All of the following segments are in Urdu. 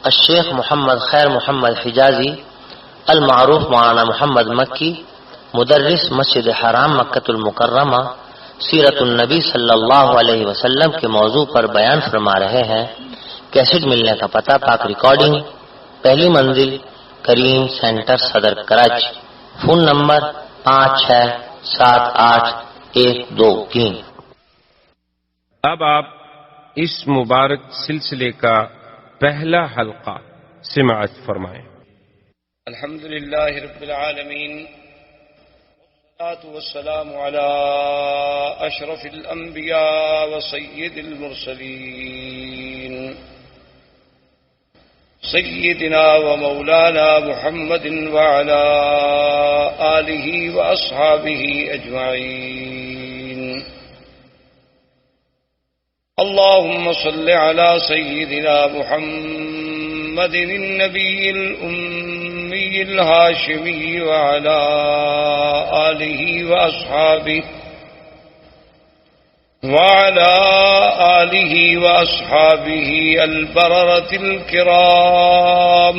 الشیخ محمد خیر محمد حجازی المعروف مولانا محمد مکی، مدرس مسجد حرام مکۃ المکرمہ، سیرت النبی صلی اللہ علیہ وسلم کے موضوع پر بیان فرما رہے ہیں۔ کیسٹ ملنے کا پتہ: پاک ریکارڈنگ، پہلی منزل، کریم سینٹر، صدر کراچی۔ فون نمبر 567812 اب آپ اس مبارک سلسلے کا پہلا حلقہ سماعت فرمائیں۔ الحمدللہ رب العالمین، والصلاة والسلام على اشرف الانبیاء وسید المرسلین سیدنا ومولانا محمد وعلى آلہ واصحابہ اجمعین۔ اللهم صل على سيدنا محمد النبي الأمي الهاشمي وعلى آله وأصحابه البررة الكرام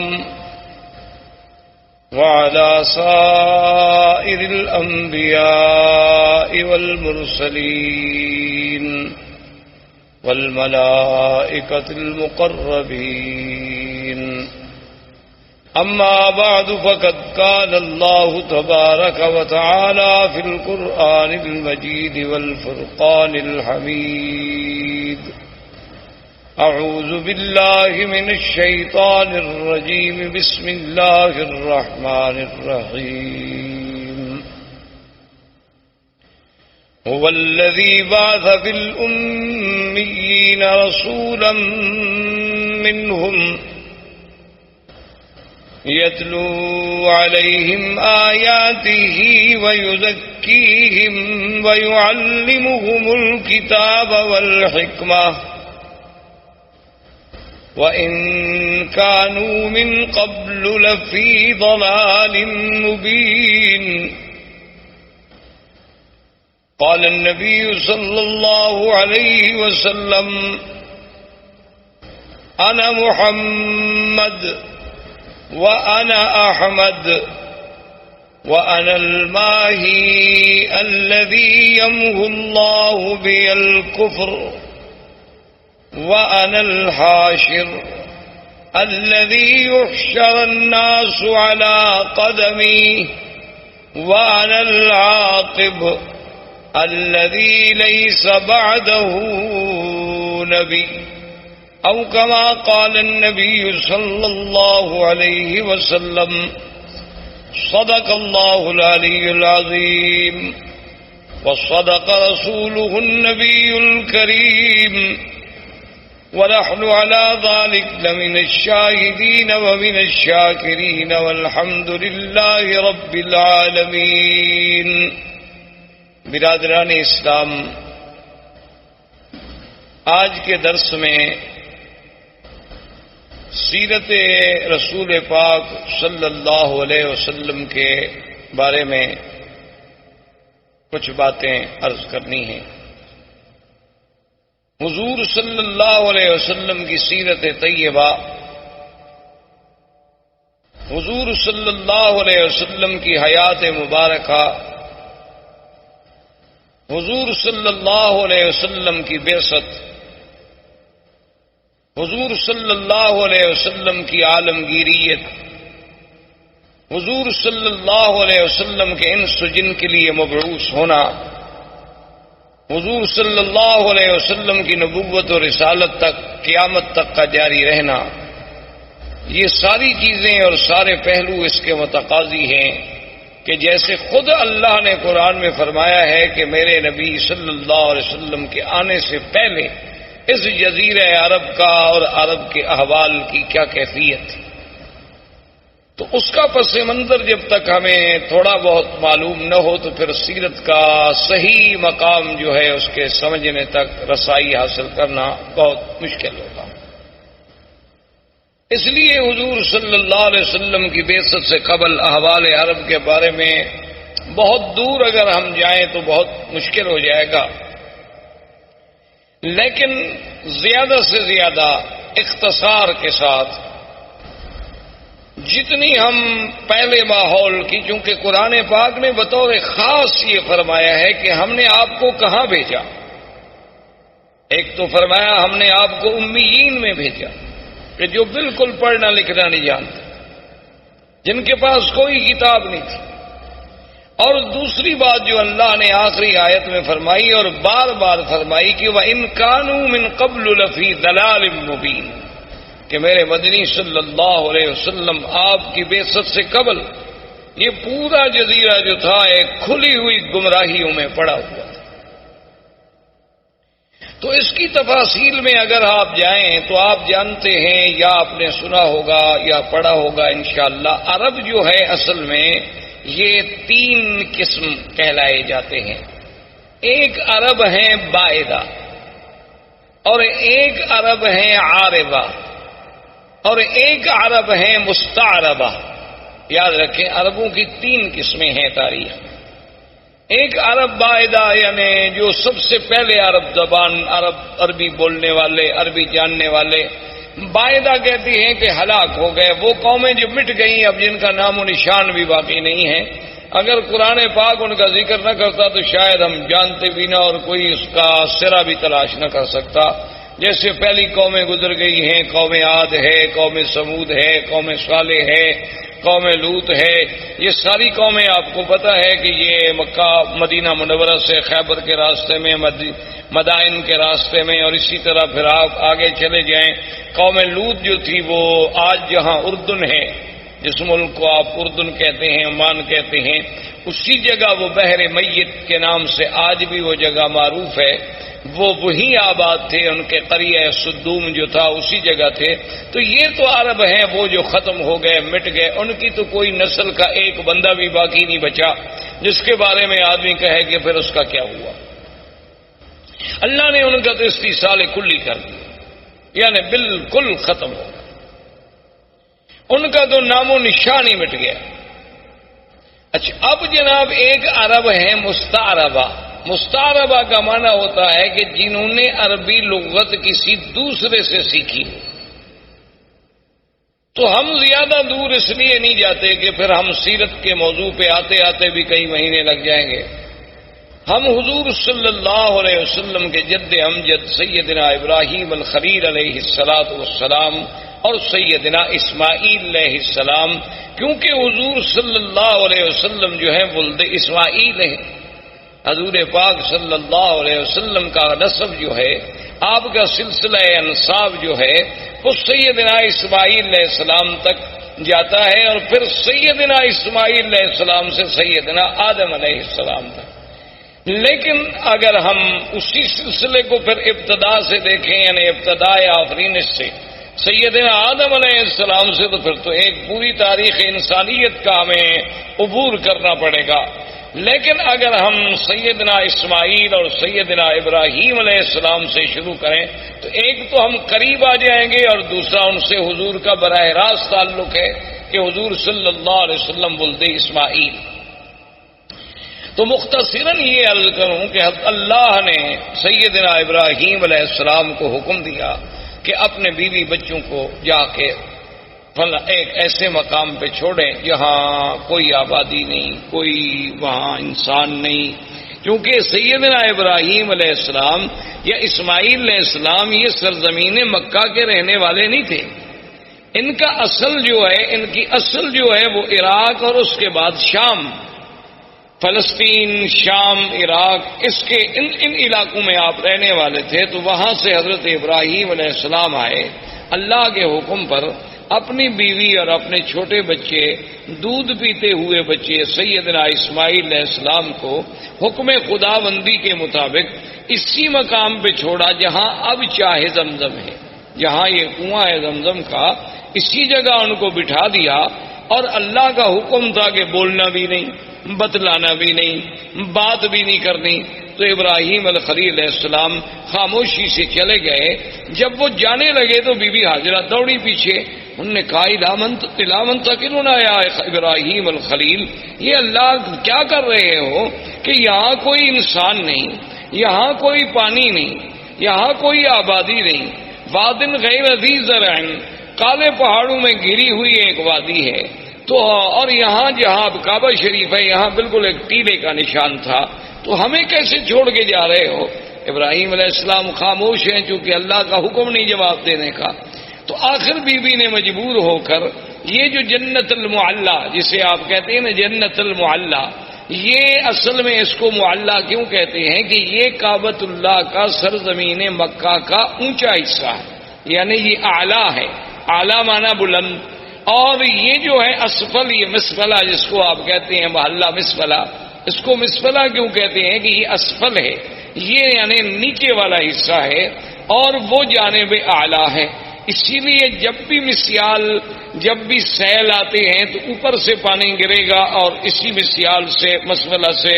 وعلى سائر الأنبياء والمرسلين والملائكة المقربين، أما بعد، فقد قال الله تبارك وتعالى في القرآن المجيد والفرقان الحميد: أعوذ بالله من الشيطان الرجيم، بسم الله الرحمن الرحيم. هو الذي بعث في الأميين رسولا منهم يتلو عليهم آياته ويزكيهم ويعلمهم الكتاب والحكمة وإن كانوا من قبل لفي ضلال مبين. قال النبي صلى الله عليه وسلم: أنا محمد وأنا أحمد وأنا الماهي الذي يمحو الله بي الكفر وأنا الحاشر الذي يحشر الناس على قدمي وأنا العاقب الذي ليس بعده نبي، أو كما قال النبي صلى الله عليه وسلم. صدق الله العلي العظيم وصدق رسوله النبي الكريم، ونحن على ذلك لمن الشاهدين ومن الشاكرين، والحمد لله رب العالمين. برادران اسلام، آج کے درس میں سیرت رسول پاک صلی اللہ علیہ وسلم کے بارے میں کچھ باتیں عرض کرنی ہیں۔ حضور صلی اللہ علیہ وسلم کی سیرت طیبہ، حضور صلی اللہ علیہ وسلم کی حیات مبارکہ، حضور صلی اللہ علیہ وسلم کی بعثت، حضور صلی اللہ علیہ وسلم کی عالمگیریت، حضور صلی اللہ علیہ وسلم کے انس و جن کے لیے مبعوث ہونا، حضور صلی اللہ علیہ وسلم کی نبوت و رسالت تک، قیامت تک کا جاری رہنا، یہ ساری چیزیں اور سارے پہلو اس کے متقاضی ہیں کہ جیسے خود اللہ نے قرآن میں فرمایا ہے کہ میرے نبی صلی اللہ علیہ وسلم کے آنے سے پہلے اس جزیرہ عرب کا اور عرب کے احوال کی کیا کیفیت، تو اس کا پس منظر جب تک ہمیں تھوڑا بہت معلوم نہ ہو تو پھر سیرت کا صحیح مقام جو ہے اس کے سمجھنے تک رسائی حاصل کرنا بہت مشکل ہوگا۔ اس لیے حضور صلی اللہ علیہ وسلم کی بعثت سے قبل احوال عرب کے بارے میں بہت دور اگر ہم جائیں تو بہت مشکل ہو جائے گا، لیکن زیادہ سے زیادہ اختصار کے ساتھ جتنی ہم پہلے ماحول کی، چونکہ قرآن پاک نے بطور خاص یہ فرمایا ہے کہ ہم نے آپ کو کہاں بھیجا. ایک تو فرمایا ہم نے آپ کو امیین میں بھیجا کہ جو بالکل پڑھنا لکھنا نہیں جانتے، جن کے پاس کوئی کتاب نہیں تھی. اور دوسری بات جو اللہ نے آخری آیت میں فرمائی اور بار بار فرمائی کہ وَإِن كَانُوا مِن قَبْلُ لَفِي ضَلَالٍ مُبِينٍ، کہ میرے مدنی صلی اللہ علیہ وسلم آپ کی بعثت سے قبل یہ پورا جزیرہ جو تھا ایک کھلی ہوئی گمراہیوں میں پڑا ہوا تھا. تو اس کی تفاصیل میں اگر آپ جائیں تو آپ جانتے ہیں یا آپ نے سنا ہوگا یا پڑھا ہوگا انشاءاللہ، عرب جو ہے اصل میں یہ 3 قسم کہلائے جاتے ہیں. ایک عرب ہیں بائدہ، اور ایک عرب ہیں عاربہ، اور ایک عرب ہیں مستعربہ. یاد رکھیں عربوں کی 3 قسمیں ہیں تاریخ میں. ایک عرب بائدہ یعنی جو سب سے پہلے عرب زبان، عربی بولنے والے، عربی جاننے والے. بائدہ کہتی ہیں کہ ہلاک ہو گئے، وہ قومیں جو مٹ گئیں اب جن کا نام و نشان بھی باقی نہیں ہے. اگر قرآن پاک ان کا ذکر نہ کرتا تو شاید ہم جانتے بھی نہ اور کوئی اس کا سرا بھی تلاش نہ کر سکتا. جیسے پہلی قومیں گزر گئی ہیں، قوم عاد ہے، قوم سمود ہے، قوم صالح ہے، قوم لوط ہے. یہ ساری قومیں آپ کو پتہ ہے کہ یہ مکہ مدینہ منورہ سے خیبر کے راستے میں، مدائن کے راستے میں، اور اسی طرح پھر آپ آگے چلے جائیں. قوم لوط جو تھی وہ آج جہاں اردن ہے، جس ملک کو آپ اردن کہتے ہیں، عمان کہتے ہیں، اسی جگہ وہ بحر میت کے نام سے آج بھی وہ جگہ معروف ہے. وہ وہی آباد تھے، ان کے قریہ صدوم جو تھا اسی جگہ تھے. تو یہ تو عرب ہیں وہ جو ختم ہو گئے، مٹ گئے. ان کی تو کوئی نسل کا ایک بندہ بھی باقی نہیں بچا جس کے بارے میں آدمی کہے کہ پھر اس کا کیا ہوا. اللہ نے ان کا تو استیصال کلی کر دیا، یعنی بالکل ختم ہو گیا. ان کا تو نام و نشان ہی مٹ گیا. اچھا اب جناب ایک عرب ہے مستعربہ. مستعربہ کا معنی ہوتا ہے کہ جنہوں نے عربی لغت کسی دوسرے سے سیکھی ہو. تو ہم زیادہ دور اس لیے نہیں جاتے کہ پھر ہم سیرت کے موضوع پہ آتے آتے بھی کئی مہینے لگ جائیں گے. ہم حضور صلی اللہ علیہ وسلم کے جد امجد سیدنا ابراہیم الخلیل علیہ السلام اور سیدنا اسماعیل علیہ السلام، کیونکہ حضور صلی اللہ علیہ وسلم جو ہے ولد اسماعیل ہیں. حضور پاک صلی اللہ علیہ وسلم کا نسب جو ہے، آپ کا سلسلہ انساب جو ہے، وہ سیدنا اسماعیل علیہ السلام تک جاتا ہے، اور پھر سیدنا اسماعیل علیہ السلام سے سیدنا آدم علیہ السلام تک. لیکن اگر ہم اسی سلسلے کو پھر ابتدا سے دیکھیں، یعنی ابتداء آفرینش سے سیدنا آدم علیہ السلام سے، تو پھر تو ایک پوری تاریخ انسانیت کا ہمیں عبور کرنا پڑے گا. لیکن اگر ہم سیدنا اسماعیل اور سیدنا ابراہیم علیہ السلام سے شروع کریں تو ایک تو ہم قریب آ جائیں گے، اور دوسرا ان سے حضور کا براہ راست تعلق ہے کہ حضور صلی اللہ علیہ وسلم ولد اسماعیل. تو مختصراً یہ عرض کروں کہ اللہ نے سیدنا ابراہیم علیہ السلام کو حکم دیا کہ اپنے بیوی بچوں کو جا کے ایک ایسے مقام پہ چھوڑیں جہاں کوئی آبادی نہیں، کوئی وہاں انسان نہیں. کیونکہ سیدنا ابراہیم علیہ السلام یا اسماعیل علیہ السلام یہ سرزمین مکہ کے رہنے والے نہیں تھے. ان کا اصل جو ہے، ان کی اصل جو ہے وہ عراق اور اس کے بعد شام، فلسطین، شام، عراق، اس کے ان علاقوں میں آپ رہنے والے تھے. تو وہاں سے حضرت ابراہیم علیہ السلام آئے اللہ کے حکم پر. اپنی بیوی اور اپنے چھوٹے بچے، دودھ پیتے ہوئے بچے سیدنا اسماعیل علیہ السلام کو حکم خدا بندی کے مطابق اسی مقام پہ چھوڑا جہاں اب چاہے زمزم ہے، جہاں یہ کنواں ہے زمزم کا، اسی جگہ ان کو بٹھا دیا. اور اللہ کا حکم تھا کہ بولنا بھی نہیں، بتلانا بھی نہیں، بات بھی نہیں کرنی. تو ابراہیم الخلیل علیہ السلام خاموشی سے چلے گئے. جب وہ جانے لگے تو بی بی حاجرہ دوڑی پیچھے. انہوں نے کہا الامن تقلنا یا ابراہیم الخلیل، یہ اللہ کیا کر رہے ہو کہ یہاں کوئی انسان نہیں، یہاں کوئی پانی نہیں، یہاں کوئی آبادی نہیں. وادن غیر ذی زرع، کالے پہاڑوں میں گھری ہوئی ایک وادی ہے، تو اور یہاں جہاں کعبہ شریف ہے یہاں بالکل ایک ٹیلے کا نشان تھا، تو ہمیں کیسے چھوڑ کے جا رہے ہو؟ ابراہیم علیہ السلام خاموش ہیں چونکہ اللہ کا حکم نہیں جواب دینے کا۔ تو آخر بی بی نے مجبور ہو کر یہ جو جنت المعلی جسے آپ کہتے ہیں نا جنت المعلی، یہ اصل میں اس کو معلی کیوں کہتے ہیں کہ یہ کعبۃ اللہ کا سرزمین مکہ کا اونچا حصہ ہے، یعنی یہ اعلیٰ ہے، اعلیٰ معنی بلند، اور یہ جو ہے اسفل، یہ مسفلہ جس کو آپ کہتے ہیں محلہ مسفلہ، اس کو مسفلہ کیوں کہتے ہیں کہ یہ اسفل ہے، یہ یعنی نیچے والا حصہ ہے اور وہ جانب اعلیٰ ہے۔ اسی لیے جب بھی مسیال، جب بھی سیل آتے ہیں تو اوپر سے پانی گرے گا اور اسی مسیال سے مسفلہ سے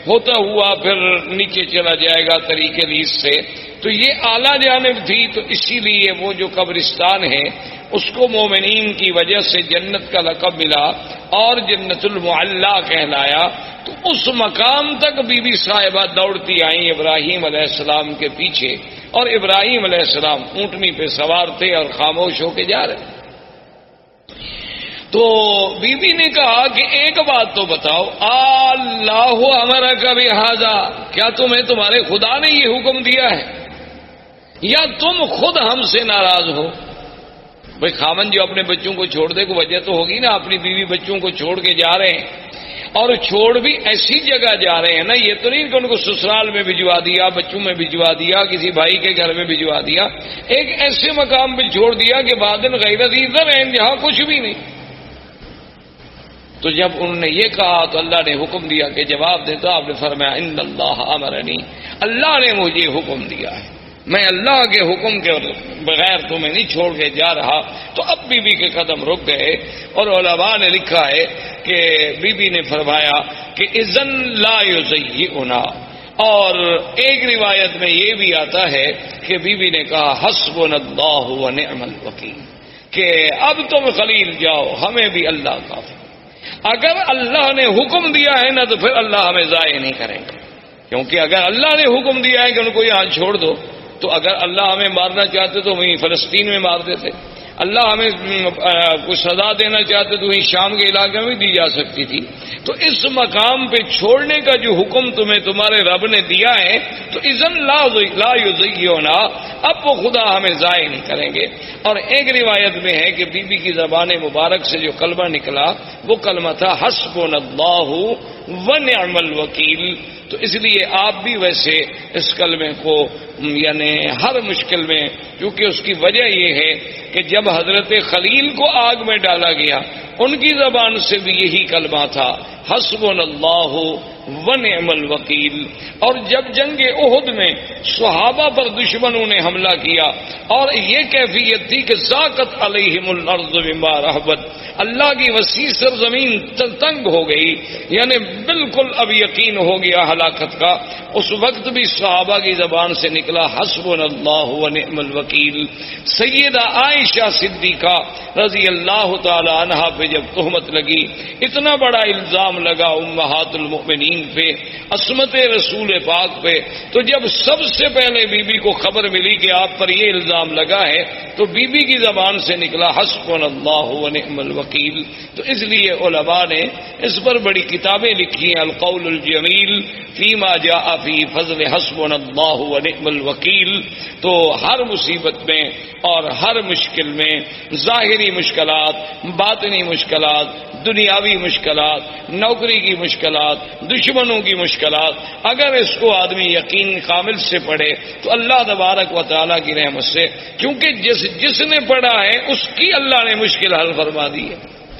ہوتا ہوا پھر نیچے چلا جائے گا طریقے لیس سے، تو یہ اعلیٰ جانب تھی، تو اسی لیے وہ جو قبرستان ہے اس کو مومنین کی وجہ سے جنت کا لقب ملا اور جنت المعلی کہلایا۔ تو اس مقام تک بی بی صاحبہ دوڑتی آئیں ابراہیم علیہ السلام کے پیچھے، اور ابراہیم علیہ السلام اونٹنی پہ سوار تھے اور خاموش ہو کے جا رہے۔ تو بی بی نے کہا کہ ایک بات تو بتاؤ، اللہ ہمارا کبھی حاضا، کیا تمہیں تمہارے خدا نے یہ حکم دیا ہے یا تم خود ہم سے ناراض ہو؟ بھائی خاوند جو اپنے بچوں کو چھوڑ دے کو وجہ تو ہوگی نا، اپنی بیوی بچوں کو چھوڑ کے جا رہے ہیں، اور چھوڑ بھی ایسی جگہ جا رہے ہیں نا، یہ تو نہیں کہ ان کو سسرال میں بھجوا دیا، بچوں میں بھجوا دیا، کسی بھائی کے گھر میں بھجوا دیا، ایک ایسے مقام پہ چھوڑ دیا کہ بادن غیر ادھر ہیں جہاں کچھ بھی نہیں۔ تو جب انہوں نے یہ کہا تو اللہ نے حکم دیا کہ جواب دے، تو آپ نے فرمایا ان اللہ امرنی، اللہ نے مجھے حکم دیا ہے، میں اللہ کے حکم کے بغیر تمہیں نہیں چھوڑ کے جا رہا۔ تو اب بی بی کے قدم رک گئے، اور علماء نے لکھا ہے کہ بی بی نے فرمایا کہ اذن لا یزیئنا، اور ایک روایت میں یہ بھی آتا ہے کہ بی بی نے کہا حسبنا اللہ ونعم الوکیل، کہ اب تم خلیل جاؤ، ہمیں بھی اللہ کافی۔ اگر اللہ نے حکم دیا ہے نا تو پھر اللہ ہمیں ضائع نہیں کریں گے، کیونکہ اگر اللہ نے حکم دیا ہے کہ ان کو یہاں چھوڑ دو، تو اگر اللہ ہمیں مارنا چاہتے تو وہیں فلسطین میں مار دیتے، اللہ ہمیں کچھ سزا دینا چاہتے تو وہیں شام کے علاقے میں دی جا سکتی تھی۔ تو اس مقام پہ چھوڑنے کا جو حکم تمہیں تمہارے رب نے دیا ہے تو اذن لا یزیئنا، اب وہ خدا ہمیں ضائع نہیں کریں گے۔ اور ایک روایت میں ہے کہ بی بی کی زبان مبارک سے جو کلمہ نکلا وہ کلمہ تھا حسبنا اللہ ونعم الوکیل۔ تو اس لیے آپ بھی ویسے اس کلمے کو یعنی ہر مشکل میں، کیونکہ اس کی وجہ یہ ہے کہ جب حضرت خلیل کو آگ میں ڈالا گیا ان کی زبان سے بھی یہی کلمہ تھا حسبنا اللہ ونعم الوکیل۔ اور جب جنگ احد میں صحابہ پر دشمنوں نے حملہ کیا اور یہ کیفیت تھی کہ ضاقت علیہم الارض بما رحبت، اللہ کی وسیع سرزمین تنگ ہو گئی، یعنی بالکل اب یقین ہو گیا ہلاکت کا، اس وقت بھی صحابہ کی زبان سے نکلا حسبنا اللہ ونعم الوکیل۔ سیدہ عائشہ صدیقہ رضی اللہ تعالی عنہا پہ جب تہمت لگی، اتنا بڑا الزام لگا امہات المؤمنین پہ، عصمت رسول پاک پہ، تو جب سب سے پہلے بی بی کو خبر ملی کہ آپ پر یہ الزام لگا ہے تو بی بی کی زبان سے نکلا حسبنا اللہ ونعم الوکیل۔ تو اس لیے علماء نے اس پر بڑی کتابیں لکھی ہیں، القول الجمیل فیما جاء فی فضل حسبنا اللہ ونعم الوکیل۔ تو ہر مصیبت میں اور ہر مشکل میں، ظاہری مشکلات، باطنی مشکلات، دنیاوی مشکلات، نوکری کی مشکلات، دشمنوں کی مشکلات، اگر اس کو آدمی یقین کامل سے پڑھے تو اللہ تبارک و تعالیٰ کی رحمت سے، کیونکہ جس نے پڑھا ہے اس کی اللہ نے مشکل حل فرما دی ہے۔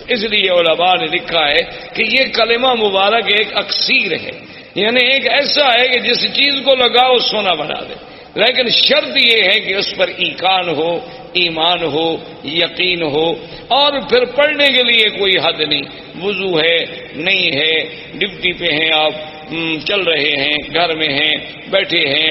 اس لیے علماء نے لکھا ہے کہ یہ کلمہ مبارک ایک اکسیر ہے، یعنی ایک ایسا ہے کہ جس چیز کو لگاؤ سونا بنا دے، لیکن شرط یہ ہے کہ اس پر ایقان ہو، ایمان ہو، یقین ہو، اور پھر پڑھنے کے لیے کوئی حد نہیں، وضو ہے نہیں ہے، ڈپٹی پہ ہیں آپ، چل رہے ہیں، گھر میں ہیں، بیٹھے ہیں،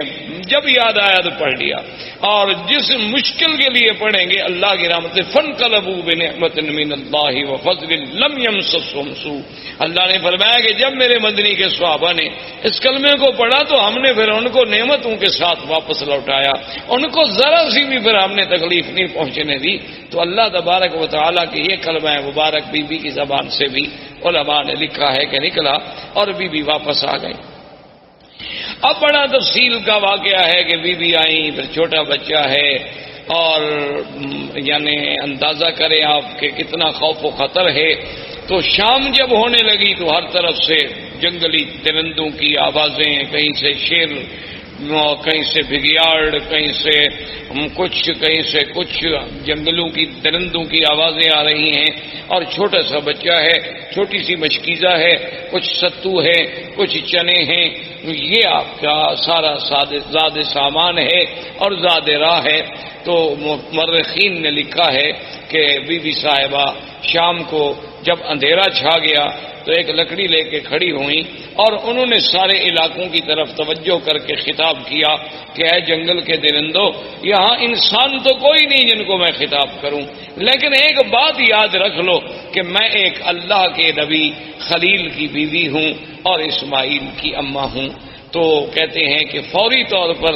جب یاد آیا تو پڑھ لیا۔ اور جس مشکل کے لیے پڑھیں گے اللہ کی رحمت سے فانقلبوا بنعمت من اللہ وفضل لم یمسسہم سوء. اللہ نے فرمایا کہ جب میرے مدنی کے صحابہ نے اس کلمے کو پڑھا تو ہم نے پھر ان کو نعمتوں کے ساتھ واپس لوٹایا، ان کو ذرا سی بھی پھر ہم نے تکلیف نہیں پہنچنے دی. تو اللہ تبارک و تعالیٰ کی یہ کلمہ مبارک بی بی کی زبان سے بھی علماء نے لکھا ہے کہ نکلا اور بی بی واپس آ گئی. اب بڑا تفصیل کا واقعہ ہے کہ بی بی آئیں، پھر چھوٹا بچہ ہے، اور یعنی اندازہ کریں آپ کہ کتنا خوف و خطر ہے. تو شام جب ہونے لگی تو ہر طرف سے جنگلی درندوں کی آوازیں، کہیں سے شیر، کہیں سے بھگیاڑ، کہیں سے کچھ جنگلوں کی درندوں کی آوازیں آ رہی ہیں. اور چھوٹا سا بچہ ہے، چھوٹی سی مشکیزہ ہے، کچھ ستو ہے، کچھ چنے ہیں. یہ آپ کا سارا زاد سامان ہے اور زاد راہ ہے. تو مورخین نے لکھا ہے کہ بی بی صاحبہ شام کو جب اندھیرا چھا گیا تو ایک لکڑی لے کے کھڑی ہوئیں اور انہوں نے سارے علاقوں کی طرف توجہ کر کے خطاب کیا کہ اے جنگل کے درندوں، یہاں انسان تو کوئی نہیں جن کو میں خطاب کروں، لیکن ایک بات یاد رکھ لو کہ میں ایک اللہ کے نبی خلیل کی بیوی ہوں اور اسماعیل کی اماں ہوں. تو کہتے ہیں کہ فوری طور پر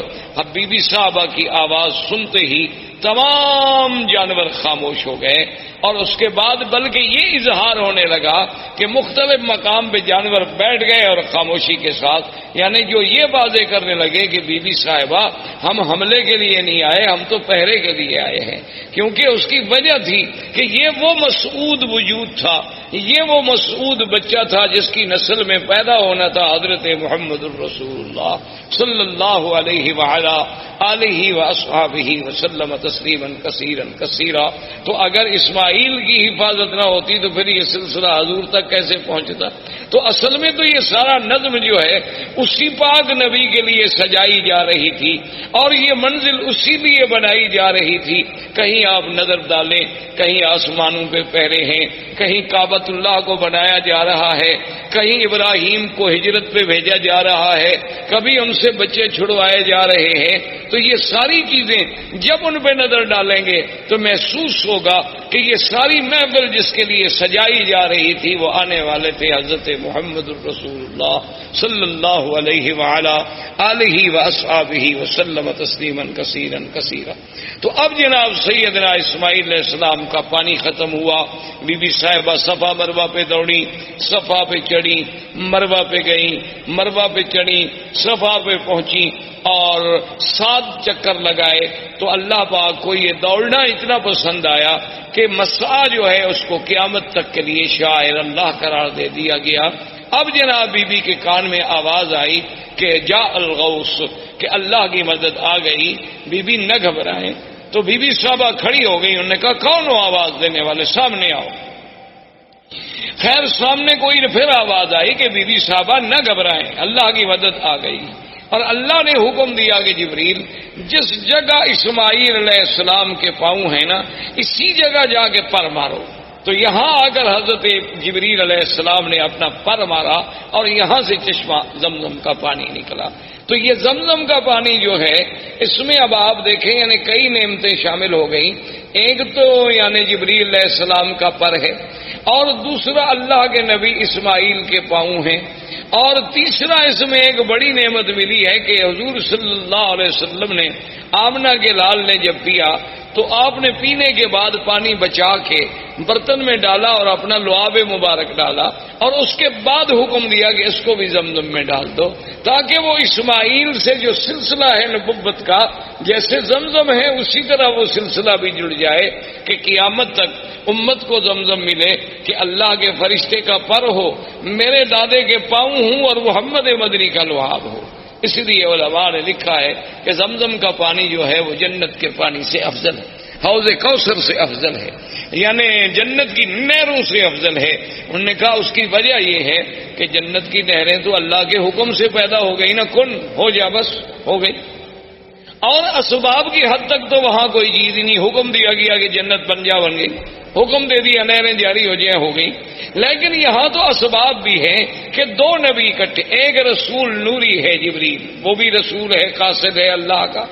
بی بی صاحبہ کی آواز سنتے ہی تمام جانور خاموش ہو گئے. اور اس کے بعد بلکہ یہ اظہار ہونے لگا کہ مختلف مقام پہ جانور بیٹھ گئے اور خاموشی کے ساتھ، یعنی جو یہ واضح کرنے لگے کہ بی بی صاحبہ ہم حملے کے لیے نہیں آئے، ہم تو پہرے کے لیے آئے ہیں. کیونکہ اس کی وجہ تھی کہ یہ وہ مسعود وجود تھا، یہ وہ مسعود بچہ تھا جس کی نسل میں پیدا ہونا تھا حضرت محمد الرسول اللہ صلی اللہ علیہ وعلا آلہ واصحابہ وسلم تسلیما کثیرا کثیرا. تو اگر اسماعیل کی حفاظت نہ ہوتی تو پھر یہ سلسلہ حضور تک کیسے پہنچتا؟ تو اصل میں تو یہ سارا نظم جو ہے اسی پاک نبی کے لیے سجائی جا رہی تھی اور یہ منزل اسی لیے بنائی جا رہی تھی. کہیں آپ نظر ڈالیں، کہیں آسمانوں پہ پہرے ہیں، کہیں کعبۃ اللہ کو بنایا جا رہا ہے، کہیں ابراہیم کو ہجرت پہ بھیجا جا رہا ہے، کبھی ان سے بچے چھڑوائے جا رہے ہیں. تو یہ ساری چیزیں جب ان پہ نظر ڈالیں گے تو محسوس ہوگا کہ یہ ساری محفل جس کے لیے سجائی جا رہی تھی وہ آنے والے تھے حضرت محمد الرسول اللہ صلی اللہ علیہ وعلا آلہ واصحابہ وسلم تسلیما کثیرا کثیرا. تو اب جناب سیدنا اسماعیل علیہ السلام کا پانی ختم ہوا. بی بی صاحبہ صفا مروہ پہ دوڑی، صفا پہ چڑھی، مروہ پہ گئیں، مروہ پہ چڑھی، صفا پہ پہنچی اور 7 چکر لگائے. تو اللہ پاک کو یہ دوڑنا اتنا پسند آیا کہ مسعی جو ہے اس کو قیامت تک کے لیے شاعر اللہ قرار دے دیا گیا. اب جناب بی بی کے کان میں آواز آئی کہ جاء الغوث، کہ اللہ کی مدد آ گئی. بی بی نہ گھبرائیں. تو بی بی صاحبہ کھڑی ہو گئی، انہوں نے کہا کون ہو آواز دینے والے، سامنے آؤ. خیر سامنے کوئی پھر آواز آئی کہ بی بی صاحبہ نہ گھبرائیں، اللہ کی مدد آ گئی. اور اللہ نے حکم دیا کہ جبریل جس جگہ اسماعیل علیہ السلام کے پاؤں ہیں نا اسی جگہ جا کے پر مارو. تو یہاں آ کر حضرت جبریل علیہ السلام نے اپنا پر مارا اور یہاں سے چشمہ زمزم کا پانی نکلا. تو یہ زمزم کا پانی جو ہے اس میں اب آپ دیکھیں یعنی کئی نعمتیں شامل ہو گئیں. ایک تو یعنی جبریل علیہ السلام کا پر ہے، اور دوسرا اللہ کے نبی اسماعیل کے پاؤں ہیں، اور تیسرا اس میں ایک بڑی نعمت ملی ہے کہ حضور صلی اللہ علیہ وسلم نے آمنہ کے لال نے جب پیا تو آپ نے پینے کے بعد پانی بچا کے برتن میں ڈالا اور اپنا لعاب مبارک ڈالا اور اس کے بعد حکم دیا کہ اس کو بھی زمزم میں ڈال دو، تاکہ وہ اسماعیل سے جو سلسلہ ہے نبوت کا جیسے زمزم ہے اسی طرح وہ سلسلہ بھی جڑ جائے کہ قیامت تک امت کو زمزم ملے کہ اللہ کے فرشتے کا پر ہو، میرے دادے کے پاؤں ہوں اور محمد مدنی کا لعاب ہو. اسی لیے علماء نے لکھا ہے کہ زمزم کا پانی جو ہے وہ جنت کے پانی سے افضل ہے، حوض کوثر سے افضل ہے، یعنی جنت کی نہروں سے افضل ہے. انہوں نے کہا اس کی وجہ یہ ہے کہ جنت کی نہریں تو اللہ کے حکم سے پیدا ہو گئی نا، کن ہو جا بس ہو گئی، اور اسباب کی حد تک تو وہاں کوئی چیز ہی نہیں، حکم دیا گیا کہ جنت بن جا بن گئی. حکم دے دیا نہریں جاری ہو جائیں، ہو گئی۔ لیکن یہاں تو اسباب بھی ہیں کہ دو نبی اکٹھے، ایک رسول نوری ہے جبریل، وہ بھی رسول ہے، قاصد ہے اللہ کا،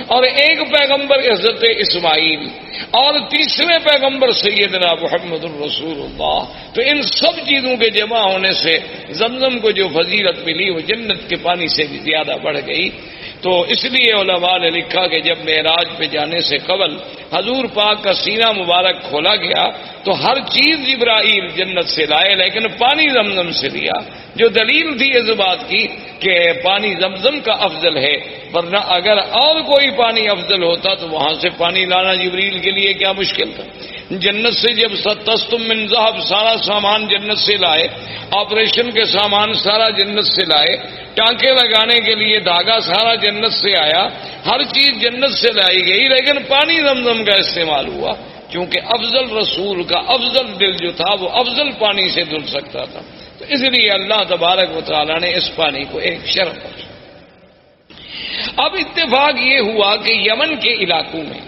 اور ایک پیغمبر حضرت اسماعیل، اور تیسرے پیغمبر سیدنا محمد الرسول اللہ۔ تو ان سب چیزوں کے جمع ہونے سے زمزم کو جو فضیلت ملی وہ جنت کے پانی سے بھی زیادہ بڑھ گئی۔ تو اس لیے علماء نے لکھا کہ جب معراج پہ جانے سے قبل حضور پاک کا سینہ مبارک کھولا گیا تو ہر چیز جبرائیل جنت سے لائے، لیکن پانی زمزم سے لیا، جو دلیل تھی اس بات کی کہ پانی زمزم کا افضل ہے، ورنہ اگر اور کوئی پانی افضل ہوتا تو وہاں سے پانی لانا جبریل کے لیے کیا مشکل تھا۔ جنت سے جب تستم من ذهب سارا سامان جنت سے لائے، آپریشن کے سامان سارا جنت سے لائے، ٹانکے لگانے کے لیے دھاگا سارا جنت سے آیا، ہر چیز جنت سے لائی گئی، لیکن پانی زمزم کا استعمال ہوا کیونکہ افضل رسول کا افضل دل جو تھا وہ افضل پانی سے دھل سکتا تھا۔ تو اس لیے اللہ تبارک و تعالیٰ نے اس پانی کو ایک شرف بخشا۔ اب اتفاق یہ ہوا کہ یمن کے علاقوں میں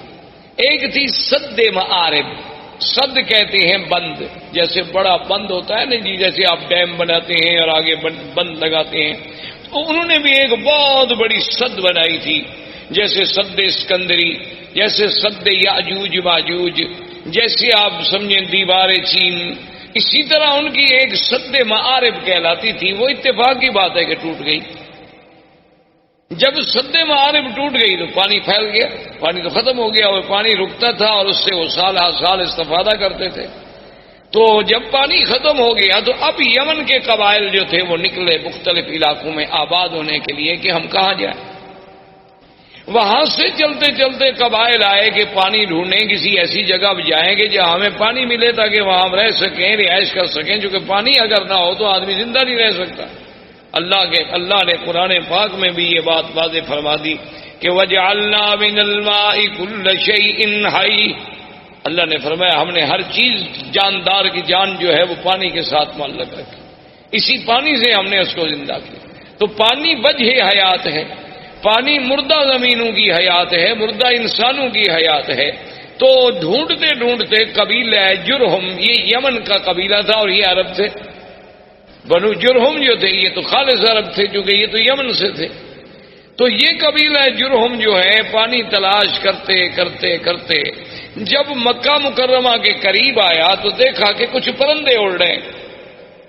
ایک تھی سد معارب، سد کہتے ہیں بند، جیسے بڑا بند ہوتا ہے نا جی، جیسے آپ ڈیم بناتے ہیں اور آگے بند لگاتے ہیں، تو انہوں نے بھی ایک بہت بڑی سد بنائی تھی، جیسے سد اسکندری، جیسے سد یاجوج ماجوج، جیسے آپ سمجھیں دیوار چین، اسی طرح ان کی ایک سد معارب کہلاتی تھی۔ وہ اتفاق کی بات ہے کہ ٹوٹ گئی۔ جب سد معارب ٹوٹ گئی تو پانی پھیل گیا، پانی تو ختم ہو گیا، وہ پانی رکتا تھا اور اس سے وہ سال ہر سال استفادہ کرتے تھے۔ تو جب پانی ختم ہو گیا تو اب یمن کے قبائل جو تھے وہ نکلے مختلف علاقوں میں آباد ہونے کے لیے کہ ہم کہاں جائیں۔ وہاں سے چلتے چلتے قبائل آئے کہ پانی ڈھونڈیں، کسی ایسی جگہ جائیں گے جہاں ہمیں پانی ملے تاکہ وہاں ہم رہ سکیں، رہائش کر سکیں، کیونکہ پانی اگر نہ ہو تو آدمی زندہ نہیں رہ سکتا۔ اللہ نے قرآن پاک میں بھی یہ بات واضح فرما دی کہ وَجَعَلْنَا مِنَ الْمَاءِ كُلَّ شَيْءٍ حَيٍّ، اللہ نے فرمایا ہم نے ہر چیز جاندار کی جان جو ہے وہ پانی کے ساتھ معلق رکھی، اسی پانی سے ہم نے اس کو زندہ کیا۔ تو پانی وجہ حیات ہے، پانی مردہ زمینوں کی حیات ہے، مردہ انسانوں کی حیات ہے۔ تو ڈھونڈتے ڈھونڈتے قبیلہ جرہم، یہ یمن کا قبیلہ تھا اور یہ عرب تھے، بنو جرہم جو تھے یہ تو خالص عرب تھے کیونکہ یہ تو یمن سے تھے۔ تو یہ قبیلہ جرہم جو ہے پانی تلاش کرتے کرتے کرتے جب مکہ مکرمہ کے قریب آیا تو دیکھا کہ کچھ پرندے اڑ رہے ہیں۔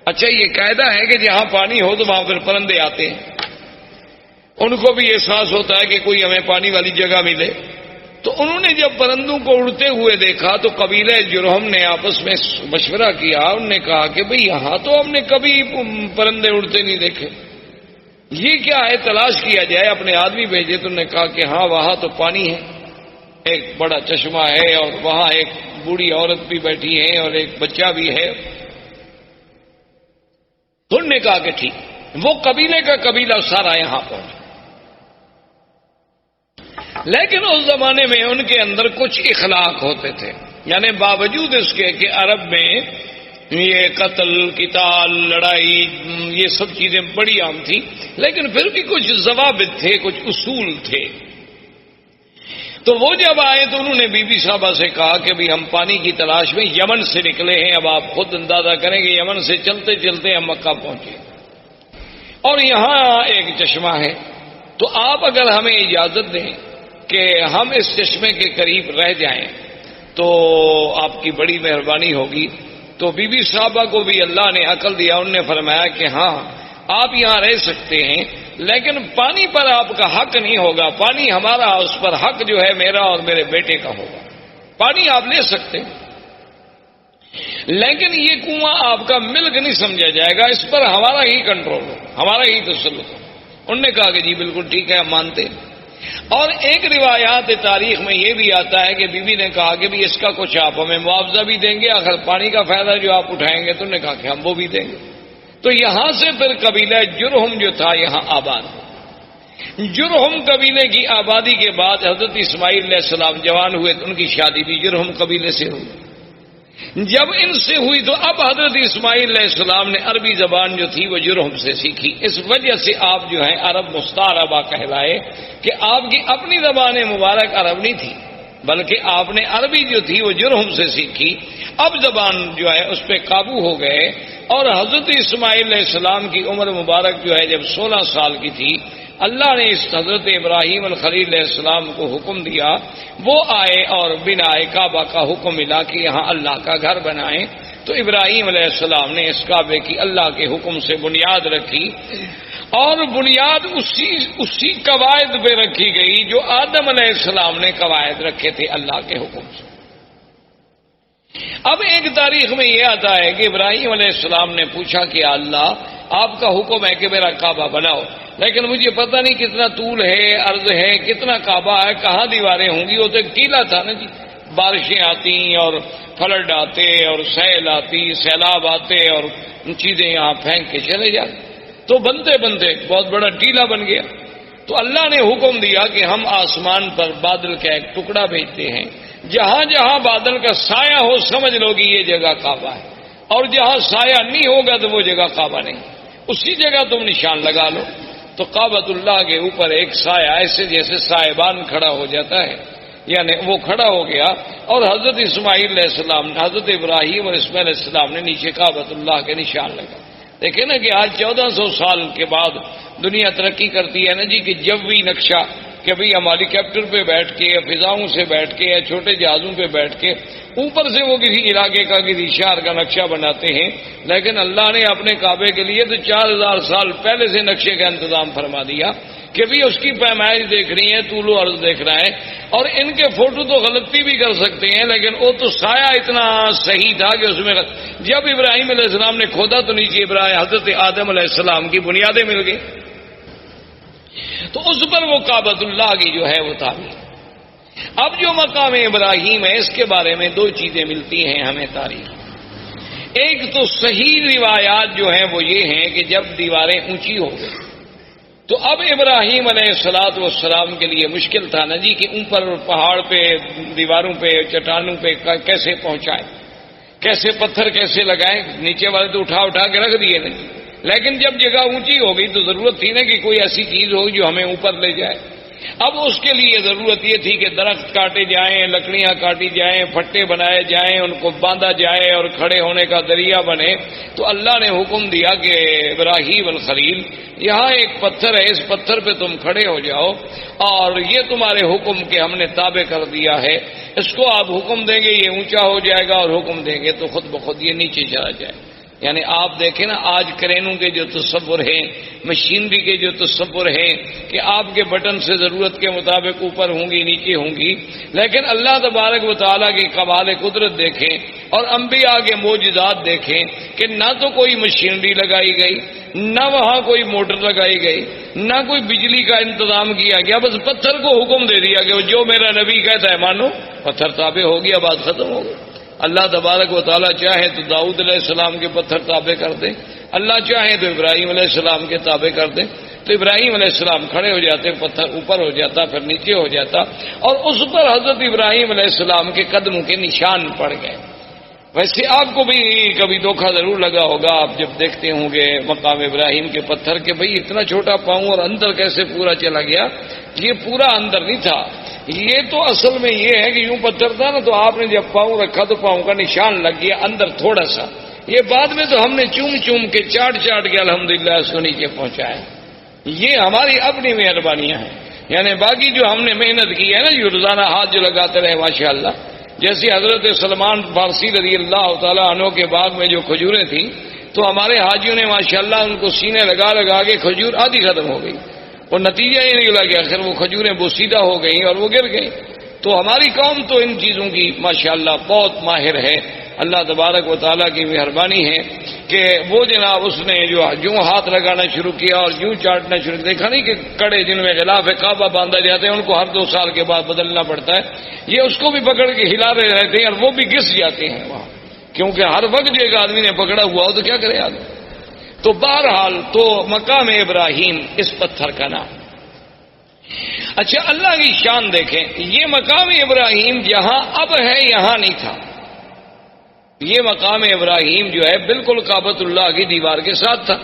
اچھا یہ قاعدہ ہے کہ جہاں پانی ہو تو وہاں پھر پرندے آتے ہیں، ان کو بھی احساس ہوتا ہے کہ کوئی ہمیں پانی والی جگہ ملے۔ تو انہوں نے جب پرندوں کو اڑتے ہوئے دیکھا تو قبیلہ جرہم نے آپس میں مشورہ کیا، انہوں نے کہا کہ بھئی یہاں تو ہم نے کبھی پرندے اڑتے نہیں دیکھے، یہ کیا ہے، تلاش کیا جائے۔ اپنے آدمی بھیجے تو انہوں نے کہا کہ ہاں وہاں تو پانی ہے، ایک بڑا چشمہ ہے اور وہاں ایک بوڑھی عورت بھی بیٹھی ہے اور ایک بچہ بھی ہے۔ تو انہوں نے کہا کہ ٹھیک، وہ قبیلے کا قبیلہ سارا یہاں پہنچا۔ لیکن اس زمانے میں ان کے اندر کچھ اخلاق ہوتے تھے، یعنی باوجود اس کے کہ عرب میں یہ قتل قتال لڑائی یہ سب چیزیں بڑی عام تھی، لیکن پھر بھی کچھ ضوابط تھے، کچھ اصول تھے۔ تو وہ جب آئے تو انہوں نے بی بی صاحبہ سے کہا کہ بھی ہم پانی کی تلاش میں یمن سے نکلے ہیں، اب آپ خود اندازہ کریں کہ یمن سے چلتے چلتے ہم مکہ پہنچے اور یہاں ایک چشمہ ہے، تو آپ اگر ہمیں اجازت دیں کہ ہم اس چشمے کے قریب رہ جائیں تو آپ کی بڑی مہربانی ہوگی۔ تو بی بی صاحبہ کو بھی اللہ نے عقل دیا، انہوں نے فرمایا کہ ہاں آپ یہاں رہ سکتے ہیں، لیکن پانی پر آپ کا حق نہیں ہوگا، پانی ہمارا، اس پر حق جو ہے میرا اور میرے بیٹے کا ہوگا۔ پانی آپ لے سکتے ہیں لیکن یہ کنواں آپ کا ملک نہیں سمجھا جائے گا، اس پر ہمارا ہی کنٹرول ہو، ہمارا ہی تسلط ہو۔ انہوں نے کہا کہ جی بالکل ٹھیک ہے، ہم مانتے ہیں۔ اور ایک روایات تاریخ میں یہ بھی آتا ہے کہ بی بی نے کہا کہ بھی اس کا کچھ آپ ہمیں معاوضہ بھی دیں گے، آخر پانی کا فائدہ جو آپ اٹھائیں گے۔ تو انہوں نے کہا کہ ہم وہ بھی دیں گے۔ تو یہاں سے پھر قبیلہ جرہم جو تھا یہاں آباد ہو۔ جرہم قبیلے کی آبادی کے بعد حضرت اسماعیل علیہ السلام جوان ہوئے تو ان کی شادی بھی جرہم قبیلے سے ہوئی۔ جب ان سے ہوئی تو اب حضرت اسماعیل علیہ السلام نے عربی زبان جو تھی وہ جرہم سے سیکھی، اس وجہ سے آپ جو ہیں عرب مستعربہ کہلائے کہ آپ کی اپنی زبان مبارک عرب نہیں تھی، بلکہ آپ نے عربی جو تھی وہ جرہم سے سیکھی۔ اب زبان جو ہے اس پہ قابو ہو گئے، اور حضرت اسماعیل علیہ السلام کی عمر مبارک جو ہے جب 16 سال کی تھی، اللہ نے اس حضرت ابراہیم الخلیل علیہ السلام کو حکم دیا، وہ آئے اور بنائے کعبہ کا حکم ملا کہ یہاں اللہ کا گھر بنائیں۔ تو ابراہیم علیہ السلام نے اس کعبے کی اللہ کے حکم سے بنیاد رکھی، اور بنیاد اسی قواعد پہ رکھی گئی جو آدم علیہ السلام نے قواعد رکھے تھے اللہ کے حکم سے۔ اب ایک تاریخ میں یہ آتا ہے کہ ابراہیم علیہ السلام نے پوچھا کہ اللہ آپ کا حکم ہے کہ میرا کعبہ بناؤ، لیکن مجھے پتہ نہیں کتنا طول ہے، عرض ہے، کتنا کعبہ ہے، کہاں دیواریں ہوں گی۔ وہ تو ایک ٹیلا تھا نا جی، بارشیں آتی اور فلڈ آتے اور سیل آتی، سیلاب آتے اور چیزیں یہاں پھینک کے چلے جاتے، تو بنتے بنتے بہت بڑا ٹیلا بن گیا۔ تو اللہ نے حکم دیا کہ ہم آسمان پر بادل کا ایک ٹکڑا بھیجتے ہیں، جہاں جہاں بادل کا سایہ ہو سمجھ لو کہ یہ جگہ کعبہ ہے، اور جہاں سایہ نہیں ہوگا تو وہ جگہ کعبہ نہیں، اسی جگہ تم نشان لگا لو۔ تو کعبۃ اللہ کے اوپر ایک سایہ ایسے جیسے سائبان کھڑا ہو جاتا ہے، یعنی وہ کھڑا ہو گیا، اور حضرت اسماعیل علیہ السلام، حضرت ابراہیم اور اسماعیل علیہ السلام نے نیچے کعبۃ اللہ کے نشان لگا۔ دیکھیں نا کہ آج 1400 سال کے بعد دنیا ترقی کرتی ہے نا جی، کہ جوی نقشہ، کہ بھئی ہم ہیلی کاپٹر پہ بیٹھ کے یا فضاؤں سے بیٹھ کے یا چھوٹے جہازوں پہ بیٹھ کے اوپر سے وہ کسی علاقے کا کسی شہر کا نقشہ بناتے ہیں، لیکن اللہ نے اپنے کعبے کے لیے تو 4000 سال پہلے سے نقشے کا انتظام فرما دیا کہ بھی اس کی پیمائش دیکھنی ہے، طول و عرض دیکھنا ہے، اور ان کے فوٹو تو غلطی بھی کر سکتے ہیں، لیکن وہ تو سایہ اتنا صحیح تھا کہ اس میں جب ابراہیم علیہ السلام نے کھودا تو نیچے ابراہیم حضرت آدم علیہ السلام کی بنیادیں مل گئی، تو اس پر وہ کعبۃ اللہ کی جو ہے وہ تعمیر۔ اب جو مقام ابراہیم ہے اس کے بارے میں دو چیزیں ملتی ہیں ہمیں تاریخ۔ ایک تو صحیح روایات جو ہیں وہ یہ ہیں کہ جب دیواریں اونچی ہو گئی تو اب ابراہیم علیہ السلام کے لیے مشکل تھا نا جی کہ اوپر پہاڑ پہ، دیواروں پہ، چٹانوں پہ کیسے پہنچائیں، کیسے پتھر کیسے لگائیں، نیچے والے تو اٹھا اٹھا کے رکھ دیے نا جی، لیکن جب جگہ اونچی ہو گئی تو ضرورت تھی نا کہ کوئی ایسی چیز ہو جو ہمیں اوپر لے جائے۔ اب اس کے لیے ضرورت یہ تھی کہ درخت کاٹے جائیں، لکڑیاں کاٹی جائیں، پھٹے بنائے جائیں، ان کو باندھا جائے اور کھڑے ہونے کا ذریعہ بنے۔ تو اللہ نے حکم دیا کہ ابراہیم الخلیل یہاں ایک پتھر ہے، اس پتھر پہ تم کھڑے ہو جاؤ، اور یہ تمہارے حکم کے ہم نے تابع کر دیا ہے، اس کو آپ حکم دیں گے یہ اونچا ہو جائے گا، اور حکم دیں گے تو خود بخود یہ نیچے چلا جائے۔ یعنی آپ دیکھیں نا آج کرینوں کے جو تصور ہیں، مشینری کے جو تصور ہیں کہ آپ کے بٹن سے ضرورت کے مطابق اوپر ہوں گی نیچے ہوں گی، لیکن اللہ تبارک و تعالیٰ کی کمال قدرت دیکھیں اور انبیاء کے معجزات دیکھیں کہ نہ تو کوئی مشینری لگائی گئی، نہ وہاں کوئی موٹر لگائی گئی، نہ کوئی بجلی کا انتظام کیا گیا، بس پتھر کو حکم دے دیا کہ جو میرا نبی کہتا ہے مانو، پتھر تابع ہو گیا، بات ختم ہو گئی۔ اللہ تبارک و تعالیٰ چاہے تو داؤد علیہ السلام کے پتھر تابع کر دیں، اللہ چاہے تو ابراہیم علیہ السلام کے تابع کر دیں، تو ابراہیم علیہ السلام کھڑے ہو جاتے، پتھر اوپر ہو جاتا، پھر نیچے ہو جاتا، اور اس پر حضرت ابراہیم علیہ السلام کے قدموں کے نشان پڑ گئے۔ ویسے آپ کو بھی کبھی دھوکہ ضرور لگا ہوگا، آپ جب دیکھتے ہوں گے مقام ابراہیم کے پتھر کے بھئی اتنا چھوٹا پاؤں اور اندر کیسے پورا چلا گیا، یہ پورا اندر نہیں تھا، یہ تو اصل میں یہ ہے کہ یوں پتھر تھا نا، تو آپ نے جب پاؤں رکھا تو پاؤں کا نشان لگ گیا اندر تھوڑا سا، یہ بعد میں تو ہم نے چوم چوم کے چاٹ چاٹ کے الحمدللہ اس کو نیچے پہنچایا۔ یہ ہماری اپنی مہربانیاں ہیں، یعنی باقی جو ہم نے محنت کی ہے نا، یہ روزانہ ہاتھ جو لگاتے رہے ماشاءاللہ، جیسے حضرت سلمان فارسی رضی اللہ تعالیٰ عنہ کے باغ میں جو کھجوریں تھیں تو ہمارے حاجیوں نے ماشاءاللہ ان کو سینے لگا لگا کے کھجور آدھی ختم ہو گئی، اور نتیجہ یہ نکلا کہ آخر وہ کھجوریں بوسیدہ ہو گئیں اور وہ گر گئیں۔ تو ہماری قوم تو ان چیزوں کی ماشاءاللہ بہت ماہر ہے، اللہ تبارک و تعالیٰ کی مہربانی ہے کہ وہ جناب اس نے جو یوں ہاتھ لگانا شروع کیا اور یوں چاٹنا شروع کیا، دیکھا نہیں کہ کڑے جن میں غلاف کعبہ باندھا جاتے ہیں ان کو ہر 2 سال کے بعد بدلنا پڑتا ہے، یہ اس کو بھی پکڑ کے ہلا رہے رہتے ہیں اور وہ بھی گس جاتے ہیں وہاں، کیونکہ ہر وقت جو ایک آدمی نے پکڑا ہوا ہو تو کیا کرے آدمی۔ تو بہرحال تو مقام ابراہیم اس پتھر کا نام۔ اچھا اللہ کی شان دیکھیں، یہ مقام ابراہیم جہاں اب ہے یہاں نہیں تھا، یہ مقام ابراہیم جو ہے بالکل کعبۃ اللہ کی دیوار کے ساتھ تھا،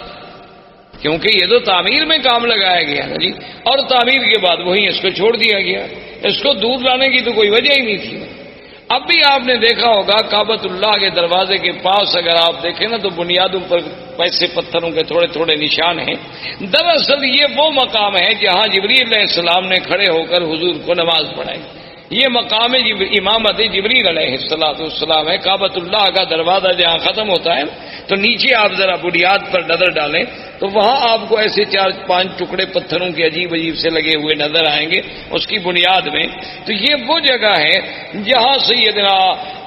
کیونکہ یہ تو تعمیر میں کام لگایا گیا نا جی، اور تعمیر کے بعد وہیں اس کو چھوڑ دیا گیا، اس کو دور لانے کی تو کوئی وجہ ہی نہیں تھی۔ اب بھی آپ نے دیکھا ہوگا کعبۃ اللہ کے دروازے کے پاس اگر آپ دیکھیں نا تو بنیادوں پر ویسے پتھروں کے تھوڑے تھوڑے نشان ہیں. دراصل یہ وہ مقام ہے جہاں جبریل علیہ السلام نے کھڑے ہو کر حضور کو نماز پڑھائی. یہ مقام امامت جبریل علیہ السلام ہے. کعبۃ اللہ کا دروازہ جہاں ختم ہوتا ہے تو نیچے آپ ذرا بنیاد پر نظر ڈالیں تو وہاں آپ کو ایسے 4-5 ٹکڑے پتھروں کے عجیب عجیب سے لگے ہوئے نظر آئیں گے اس کی بنیاد میں. تو یہ وہ جگہ ہے جہاں سیدنا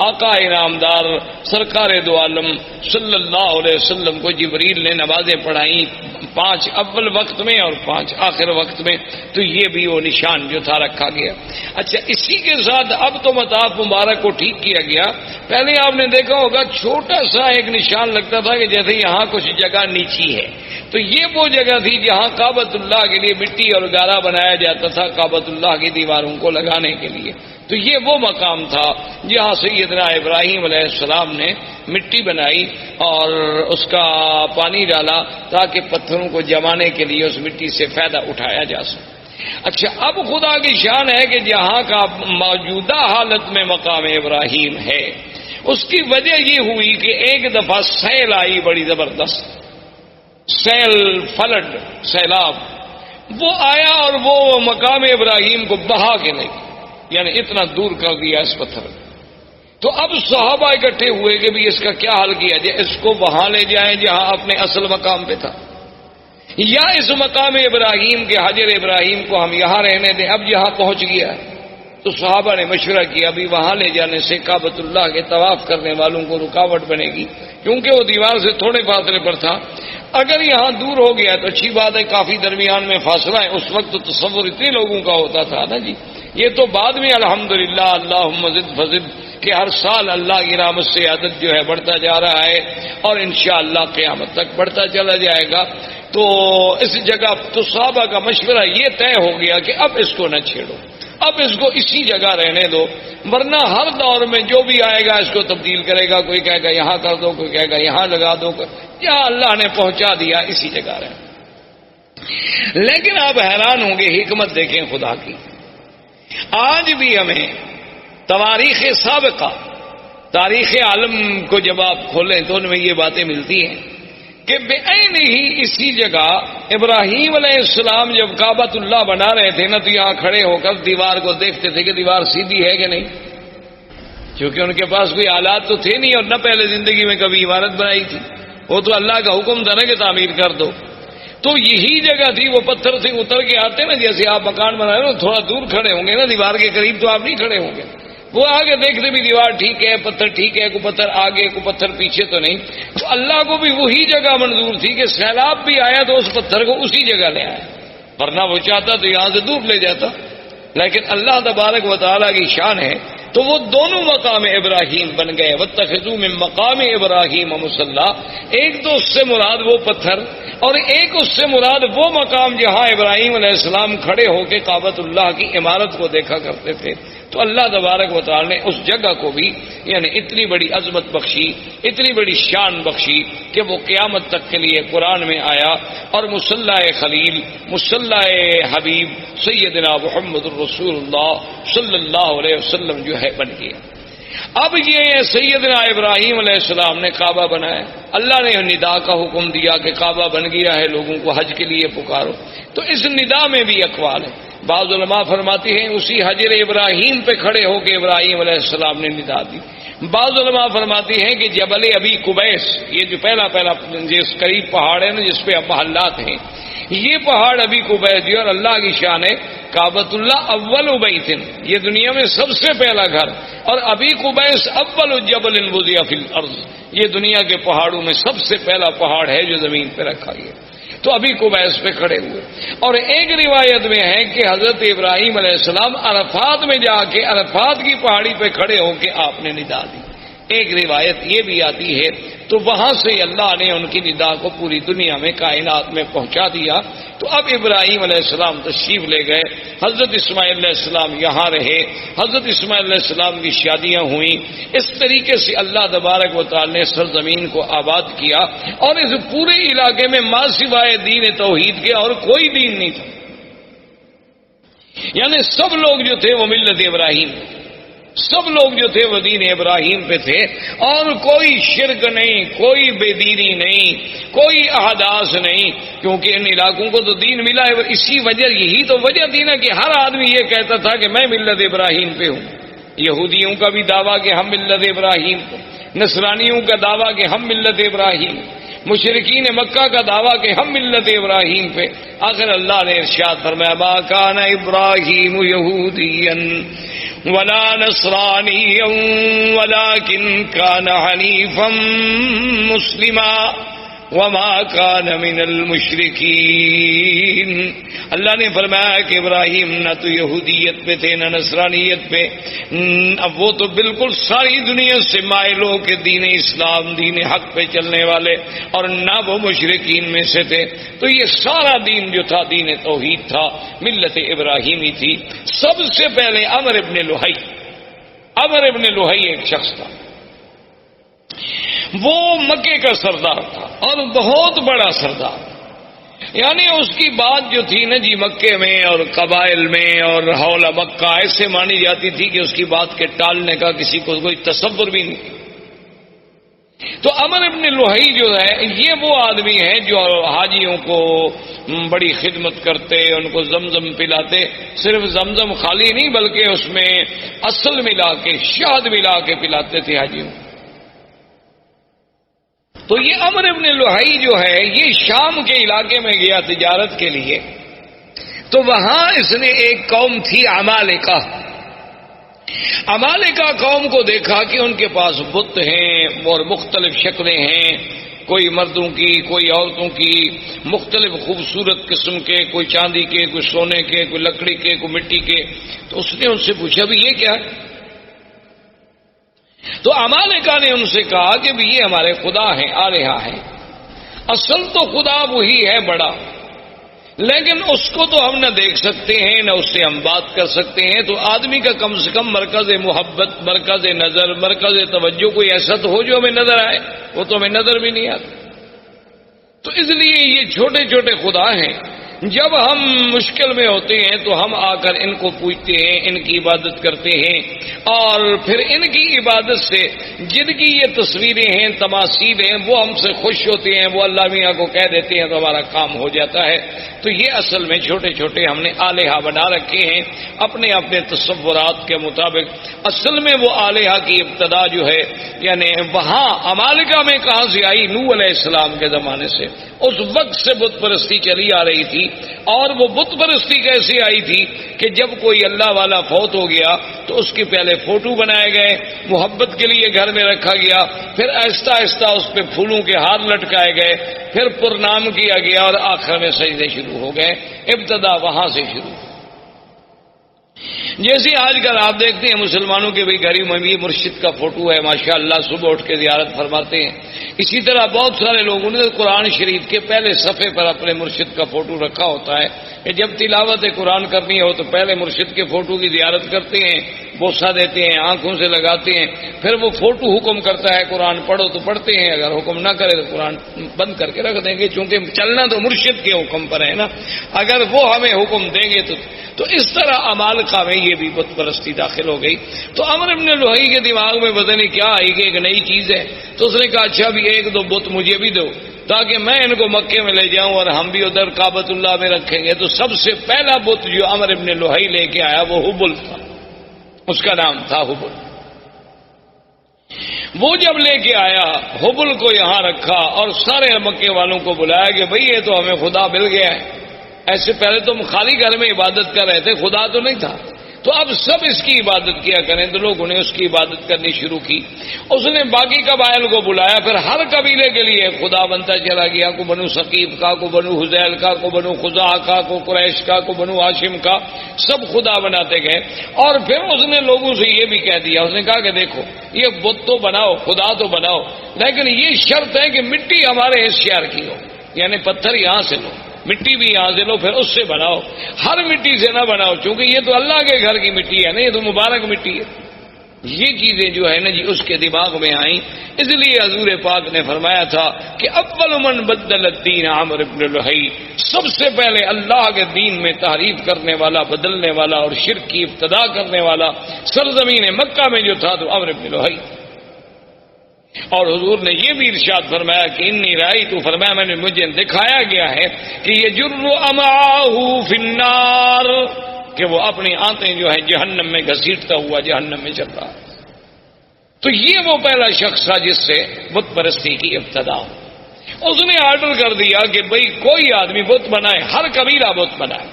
آقا انعامدار سرکار دو عالم صلی اللہ علیہ وسلم کو جبریل نے نمازیں پڑھائیں، 5 اول وقت میں اور 5 آخر وقت میں. تو یہ بھی وہ نشان جو تھا رکھا گیا. اچھا، اسی کے ساتھ اب تو مطاف مبارک کو ٹھیک کیا گیا. پہلے آپ نے دیکھا ہوگا چھوٹا سا ایک نشان لگتا تھا کہ جیسے یہاں کچھ جگہ نیچی ہے. تو یہ وہ جگہ تھی جہاں کعبۃ اللہ کے لیے مٹی اور گارا بنایا جاتا تھا کعبۃ اللہ کی دیواروں کو لگانے کے لیے. تو یہ وہ مقام تھا جہاں سیدنا ابراہیم علیہ السلام نے مٹی بنائی اور اس کا پانی ڈالا تاکہ پتھروں کو جمانے کے لیے اس مٹی سے فائدہ اٹھایا جا سکے. اچھا، اب خدا کی شان ہے کہ جہاں کا موجودہ حالت میں مقام ابراہیم ہے اس کی وجہ یہ ہوئی کہ ایک دفعہ سیل آئی بڑی زبردست، سیل، فلڈ، سیلاب وہ آیا اور وہ مقام ابراہیم کو بہا کے لے گیا، یعنی اتنا دور کر دیا اس پتھر. تو اب صحابہ اکٹھے ہوئے کہ بھی اس کا کیا حل کیا جائے، اس کو وہاں لے جائیں جہاں اپنے اصل مقام پہ تھا، یا اس مقام ابراہیم کے حجر ابراہیم کو ہم یہاں رہنے دیں اب یہاں پہنچ گیا ہے. تو صحابہ نے مشورہ کیا ابھی وہاں لے جانے سے کعبۃ اللہ کے طواف کرنے والوں کو رکاوٹ بنے گی، کیونکہ وہ دیوار سے تھوڑے فاصلے پر تھا. اگر یہاں دور ہو گیا تو اچھی بات ہے، کافی درمیان میں فاصلہ ہے. اس وقت تو تصور اتنے لوگوں کا ہوتا تھا نا جی. یہ تو بعد میں الحمدللہ اللہم زد فزد کہ ہر سال اللہ کی رحمت سے عدد جو ہے بڑھتا جا رہا ہے اور انشاءاللہ قیامت تک بڑھتا چلا جائے گا. تو اس جگہ تو صحابہ کا مشورہ یہ طے ہو گیا کہ اب اس کو نہ چھیڑو، اب اس کو اسی جگہ رہنے دو، ورنہ ہر دور میں جو بھی آئے گا اس کو تبدیل کرے گا. کوئی کہے گا یہاں کر دو، کوئی کہے گا یہاں لگا دو، یہاں اللہ نے پہنچا دیا اسی جگہ رہے. لیکن آپ حیران ہوں گے، حکمت دیکھیں خدا کی. آج بھی ہمیں تواریخ سابقہ، تاریخ عالم کو جب آپ کھولیں تو ان میں یہ باتیں ملتی ہیں کہ بعین ہی اسی جگہ ابراہیم علیہ السلام جب کعبۃ اللہ بنا رہے تھے نا تو یہاں کھڑے ہو کر دیوار کو دیکھتے تھے کہ دیوار سیدھی ہے کہ نہیں، کیونکہ ان کے پاس کوئی آلات تو تھے نہیں اور نہ پہلے زندگی میں کبھی عمارت بنائی تھی. وہ تو اللہ کا حکم تھا نا کہ تعمیر کر دو. تو یہی جگہ تھی، وہ پتھر سے اتر کے آتے نا جیسے آپ مکان بنا رہے ہو تھوڑا دور کھڑے ہوں گے نا دیوار کے قریب، تو آپ نہیں کھڑے ہوں گے. وہ آگے دیکھتے بھی دیوار ٹھیک ہے، پتھر ٹھیک ہے، کوئی پتھر آگے کوئی پتھر پیچھے تو نہیں. تو اللہ کو بھی وہی جگہ منظور تھی کہ سیلاب بھی آیا تو اس پتھر کو اسی جگہ لے آیا، ورنہ وہ چاہتا تو یہاں سے دور لے جاتا. لیکن اللہ تبارک و تعالیٰ کی شان ہے تو وہ دونوں مقام ابراہیم بن گئے. واتخذوا من مقام ابراہیم مصلی، ایک تو اس سے مراد وہ پتھر اور ایک اس سے مراد وہ مقام جہاں ابراہیم علیہ السلام کھڑے ہو کے کعبۃ اللہ کی عمارت کو دیکھا کرتے تھے. تو اللہ تبارک و تعالی نے اس جگہ کو بھی یعنی اتنی بڑی عظمت بخشی، اتنی بڑی شان بخشی کہ وہ قیامت تک کے لیے قرآن میں آیا اور مصلی خلیل، مصلی حبیب سیدنا محمد الرسول اللہ صلی اللہ علیہ وسلم جو ہے بن گیا. اب یہ سیدنا ابراہیم علیہ السلام نے کعبہ بنایا، اللہ نے ندا کا حکم دیا کہ کعبہ بن گیا ہے، لوگوں کو حج کے لیے پکارو. تو اس ندا میں بھی اقوال ہے. بعض علماء فرماتے ہیں اسی حجر ابراہیم پہ کھڑے ہو کے ابراہیم علیہ السلام نے ندا دی. بعض علماء فرماتے ہیں کہ جبل ابی قبیس، یہ جو پہلا جس قریب پہاڑ ہے نا جس پہ اب محلات ہیں، یہ پہاڑ ابی قبیس جو اور اللہ کی شان ہے کعبۃ اللہ اول بیت، یہ دنیا میں سب سے پہلا گھر، اور ابی قبیس اول جبل وضع فی الارض، یہ دنیا کے پہاڑوں میں سب سے پہلا پہاڑ ہے جو زمین پہ رکھا گیا. تو ابھی قبیس پہ کھڑے ہوئے. اور ایک روایت میں ہے کہ حضرت ابراہیم علیہ السلام عرفات میں جا کے عرفات کی پہاڑی پہ کھڑے ہو کے آپ نے ندا دی. ایک روایت یہ بھی آتی ہے. تو وہاں سے اللہ نے ان کی ندا کو پوری دنیا میں کائنات میں پہنچا دیا. تو اب ابراہیم علیہ السلام تشریف لے گئے، حضرت اسماعیل علیہ السلام یہاں رہے، حضرت اسماعیل علیہ السلام کی شادیاں ہوئیں. اس طریقے سے اللہ تبارک و تعالی نے سرزمین کو آباد کیا اور اس پورے علاقے میں ما سوائے دین توحید کے اور کوئی دین نہیں تھا. یعنی سب لوگ جو تھے وہ ملت ابراہیم، سب لوگ جو تھے وہ دین ابراہیم پہ تھے، اور کوئی شرک نہیں، کوئی بے دینی نہیں، کوئی احداث نہیں، کیونکہ ان علاقوں کو تو دین ملا ہے۔ اسی وجہ، یہی تو وجہ تھی نا کہ ہر آدمی یہ کہتا تھا کہ میں ملت ابراہیم پہ ہوں۔ یہودیوں کا بھی دعویٰ کہ ہم ملت ابراہیم پہ، نصرانیوں کا دعویٰ کہ ہم ملت ابراہیم، مشرکین مکہ کا دعویٰ کہ ہم ملت ابراہیم پہ۔ آخر اللہ نے ارشاد فرمایا ما کان ابراہیم یہودیا ولا نصرانیا ولکن کان حنیفا مسلما وما کان من المشرکین۔ اللہ نے فرمایا کہ ابراہیم نہ تو یہودیت پہ تھے نہ نصرانیت پہ، اب وہ تو بالکل ساری دنیا سے مائل ہو کے دین اسلام، دین حق پہ چلنے والے، اور نہ وہ مشرکین میں سے تھے۔ تو یہ سارا دین جو تھا دین توحید تھا، ملت ابراہیمی تھی۔ سب سے پہلے عمر ابن لوہی ایک شخص تھا، وہ مکے کا سردار تھا اور بہت بڑا سردار، یعنی اس کی بات جو تھی نا جی مکے میں اور قبائل میں اور حول مکہ ایسے مانی جاتی تھی کہ اس کی بات کے ٹالنے کا کسی کو کوئی تصور بھی نہیں۔ تو عمر ابن لوہی جو ہے یہ وہ آدمی ہے جو حاجیوں کو بڑی خدمت کرتے، ان کو زمزم پلاتے، صرف زمزم خالی نہیں بلکہ اس میں اصل ملا کے، شہد ملا کے پلاتے تھے حاجیوں۔ تو یہ عمر ابن لوہی جو ہے یہ شام کے علاقے میں گیا تجارت کے لیے، تو وہاں اس نے ایک قوم تھی عمالقہ قوم کو دیکھا کہ ان کے پاس بت ہیں اور مختلف شکلیں ہیں، کوئی مردوں کی، کوئی عورتوں کی، مختلف خوبصورت قسم کے، کوئی چاندی کے، کوئی سونے کے، کوئی لکڑی کے، کوئی مٹی کے۔ تو اس نے ان سے پوچھا بھی یہ کیا ہے؟ تو عمالقہ نے ان سے کہا کہ بھی یہ ہمارے خدا ہیں، آلہہ ہیں۔ اصل تو خدا وہی ہے بڑا، لیکن اس کو تو ہم نہ دیکھ سکتے ہیں نہ اس سے ہم بات کر سکتے ہیں، تو آدمی کا کم سے کم مرکز محبت، مرکز نظر، مرکز توجہ کوئی ایسا تو ہو جو ہمیں نظر آئے، وہ تو ہمیں نظر بھی نہیں آتا۔ تو اس لیے یہ چھوٹے چھوٹے خدا ہیں، جب ہم مشکل میں ہوتے ہیں تو ہم آ کر ان کو پوجتے ہیں، ان کی عبادت کرتے ہیں، اور پھر ان کی عبادت سے جن کی یہ تصویریں ہیں، تماثیل ہیں، وہ ہم سے خوش ہوتے ہیں، وہ اللہ میاں کو کہہ دیتے ہیں تو ہمارا کام ہو جاتا ہے۔ تو یہ اصل میں چھوٹے چھوٹے ہم نے آلیہ بنا رکھے ہیں اپنے اپنے تصورات کے مطابق۔ اصل میں وہ آلیہ کی ابتدا جو ہے یعنی وہاں عمالقہ میں کہاں سے آئی؟ نوح علیہ السلام کے زمانے سے، اس وقت سے بت پرستی چلی آ رہی تھی۔ اور وہ بت پرستی کیسے آئی تھی کہ جب کوئی اللہ والا فوت ہو گیا تو اس کے پہلے فوٹو بنائے گئے، محبت کے لیے گھر میں رکھا گیا، پھر آہستہ آہستہ اس پہ پھولوں کے ہار لٹکائے گئے، پھر پرنام کیا گیا، اور آخر میں سجدے شروع ہو گئے۔ ابتدا وہاں سے شروع۔ جیسے آج کل آپ دیکھتے ہیں مسلمانوں کے بھی گھروں میں بھی مرشد کا فوٹو ہے، ماشاءاللہ صبح اٹھ کے زیارت فرماتے ہیں۔ اسی طرح بہت سارے لوگوں نے قرآن شریف کے پہلے صفحے پر اپنے مرشد کا فوٹو رکھا ہوتا ہے کہ جب تلاوت قرآن کرنی ہو تو پہلے مرشد کے فوٹو کی زیارت کرتے ہیں، بوسہ دیتے ہیں، آنکھوں سے لگاتے ہیں، پھر وہ فوٹو حکم کرتا ہے قرآن پڑھو تو پڑھتے ہیں، اگر حکم نہ کرے تو قرآن بند کر کے رکھ دیں گے، چونکہ چلنا تو مرشد کے حکم پر ہے نا، اگر وہ ہمیں حکم دیں گے تو اس طرح عمالقہ میں یہ بھی بت پرستی داخل ہو گئی۔ تو عمر ابن لوہی کے دماغ میں پتہ نہیں کیا آئی کہ ایک نئی چیز ہے، تو اس نے کہا اچھا بھی ایک دو بت مجھے بھی دو تاکہ میں ان کو مکے میں لے جاؤں اور ہم بھی ادھر کعبۃ اللہ میں رکھیں گے۔ تو سب سے پہلا بت جو عمر ابن لوہی لے کے آیا وہ حبل تھا، اس کا نام تھا حبل۔ وہ جب لے کے آیا حبل کو یہاں رکھا اور سارے مکے والوں کو بلایا کہ بھئی یہ تو ہمیں خدا مل گیا ہے، ایسے پہلے تو ہم خالی گھر میں عبادت کر رہے تھے، خدا تو نہیں تھا، تو اب سب اس کی عبادت کیا کریں۔ تو لوگوں نے اس کی عبادت کرنی شروع کی۔ اس نے باقی قبائل کو بلایا، پھر ہر قبیلے کے لیے خدا بنتا چلا گیا، کو بنو ثقیف کا، کو بنو حذیل کا، کو بنو خزاعہ کا، کو قریش کا، کو بنو ہاشم کا، سب خدا بناتے گئے۔ اور پھر اس نے لوگوں سے یہ بھی کہہ دیا، اس نے کہا کہ دیکھو یہ بت تو بناؤ، خدا تو بناؤ، لیکن یہ شرط ہے کہ مٹی ہمارے اس شہر کی ہو، یعنی پتھر یہاں سے لو، مٹی بھی یہاں سے لو، پھر اس سے بناؤ، ہر مٹی سے نہ بناؤ، چونکہ یہ تو اللہ کے گھر کی مٹی ہے نا، یہ تو مبارک مٹی ہے۔ یہ چیزیں جو ہے نا جی اس کے دماغ میں آئیں. اس لیے حضور پاک نے فرمایا تھا کہ اول من بدل الدین عامر بن لہی، سب سے پہلے اللہ کے دین میں تحریف کرنے والا، بدلنے والا اور شرک کی ابتدا کرنے والا سرزمین مکہ میں جو تھا تو عامر بن لہی. اور حضور نے یہ بھی ارشاد فرمایا کہ انی رائی تو، فرمایا میں نے مجھے دکھایا گیا ہے کہ یہ جر امعاہ فی النار، کہ وہ اپنی آنتیں جو ہے جہنم میں گھسیٹتا ہوا جہنم میں چل رہا ہے. تو یہ وہ پہلا شخص تھا جس سے بت پرستی کی ابتدا ہو. اس نے آرڈر کر دیا کہ بھئی کوئی آدمی بت بنائے، ہر قبیلہ بت بنائے،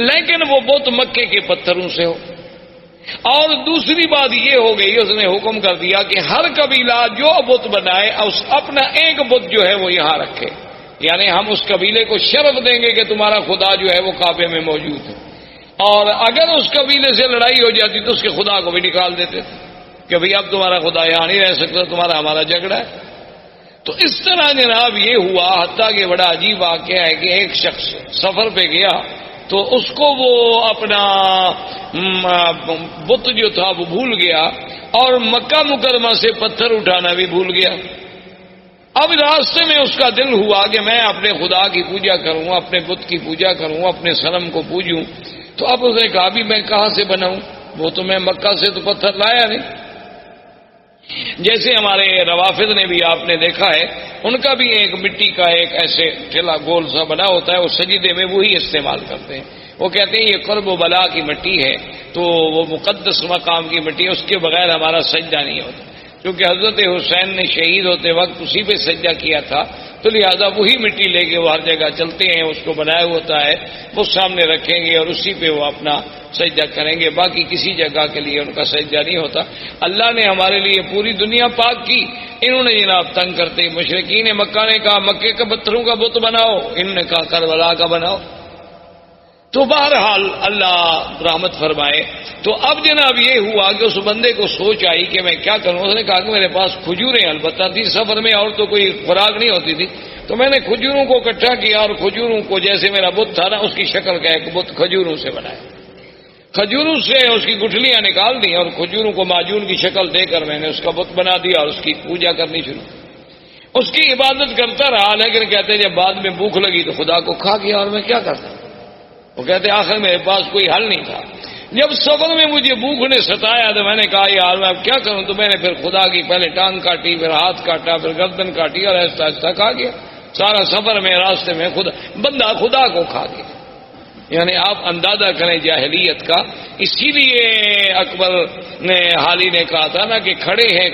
لیکن وہ بت مکے کے پتھروں سے ہو. اور دوسری بات یہ ہو گئی، اس نے حکم کر دیا کہ ہر قبیلہ جو بت بنائے اپنا ایک بت جو ہے وہ یہاں رکھے، یعنی ہم اس قبیلے کو شرف دیں گے کہ تمہارا خدا جو ہے وہ کعبے میں موجود ہے. اور اگر اس قبیلے سے لڑائی ہو جاتی تو اس کے خدا کو بھی نکال دیتے تھے کہ بھئی اب تمہارا خدا یہاں نہیں رہ سکتا، تمہارا ہمارا جھگڑا ہے. تو اس طرح جناب یہ ہوا، حتیٰ کہ بڑا عجیب واقعہ ہے کہ ایک شخص سفر پہ گیا تو اس کو وہ اپنا بت جو تھا وہ بھول گیا اور مکہ مکرمہ سے پتھر اٹھانا بھی بھول گیا. اب راستے میں اس کا دل ہوا کہ میں اپنے خدا کی پوجا کروں، اپنے بت کی پوجا کروں، اپنے صنم کو پوجوں. تو اب اس نے کہا بھی میں کہاں سے بناؤں، وہ تو میں مکہ سے تو پتھر لایا نہیں. جیسے ہمارے روافض نے بھی آپ نے دیکھا ہے، ان کا بھی ایک مٹی کا ایک ایسے ٹھیلا گول سا بنا ہوتا ہے، وہ سجدے میں وہی استعمال کرتے ہیں. وہ کہتے ہیں یہ قرب و بلا کی مٹی ہے، تو وہ مقدس مقام کی مٹی ہے، اس کے بغیر ہمارا سجدہ نہیں ہوتا. کیونکہ حضرت حسین نے شہید ہوتے وقت اسی پہ سجدہ کیا تھا، تو لہذا وہی مٹی لے کے وہ ہر جگہ چلتے ہیں، اس کو بنایا ہوتا ہے، وہ سامنے رکھیں گے اور اسی پہ وہ اپنا سجدہ کریں گے، باقی کسی جگہ کے لیے ان کا سجدہ نہیں ہوتا. اللہ نے ہمارے لیے پوری دنیا پاک کی، انہوں نے جناب تنگ کرتے مشرکین مکہ نے کہا مکے کے پتھروں کا بت بناؤ، انہوں نے کہا کربلا کا بناؤ. تو بہرحال اللہ رحمت فرمائے. تو اب جناب یہ ہوا کہ اس بندے کو سوچ آئی کہ میں کیا کروں. اس نے کہا کہ میرے پاس کھجوریں البتہ تھی سفر میں، اور تو کوئی خوراک نہیں ہوتی تھی، تو میں نے کھجوروں کو اکٹھا کیا اور کھجوروں کو جیسے میرا بت تھا نا اس کی شکل کا ایک بت کھجوروں سے بنایا. کھجوروں سے اس کی گٹھلیاں نکال دی اور کھجوروں کو معجون کی شکل دے کر میں نے اس کا بت بنا دیا اور اس کی پوجا کرنی شروع. اس کی عبادت کرتا رہا، لیکن کہتے جب بعد میں بھوک لگی تو خدا کو کھا گیا اور میں کیا کرتا. وہ کہتے آخر میرے پاس کوئی حل نہیں تھا. جب سفر میں مجھے بھوک نے ستایا تو میں نے کہا یار میں اب کیا کروں. تو میں نے پھر خدا کی پہلے ٹانگ کاٹی، پھر ہاتھ کاٹا، پھر گردن کاٹی اور ایسا ایسا کھا گیا. سارا سفر میں راستے میں بندہ خدا کو کھا گیا. یعنی آپ اندازہ کریں جاہلیت کا. اسی لیے اکبر نے حالی نے کہا تھا نا کہ کھڑے ہیں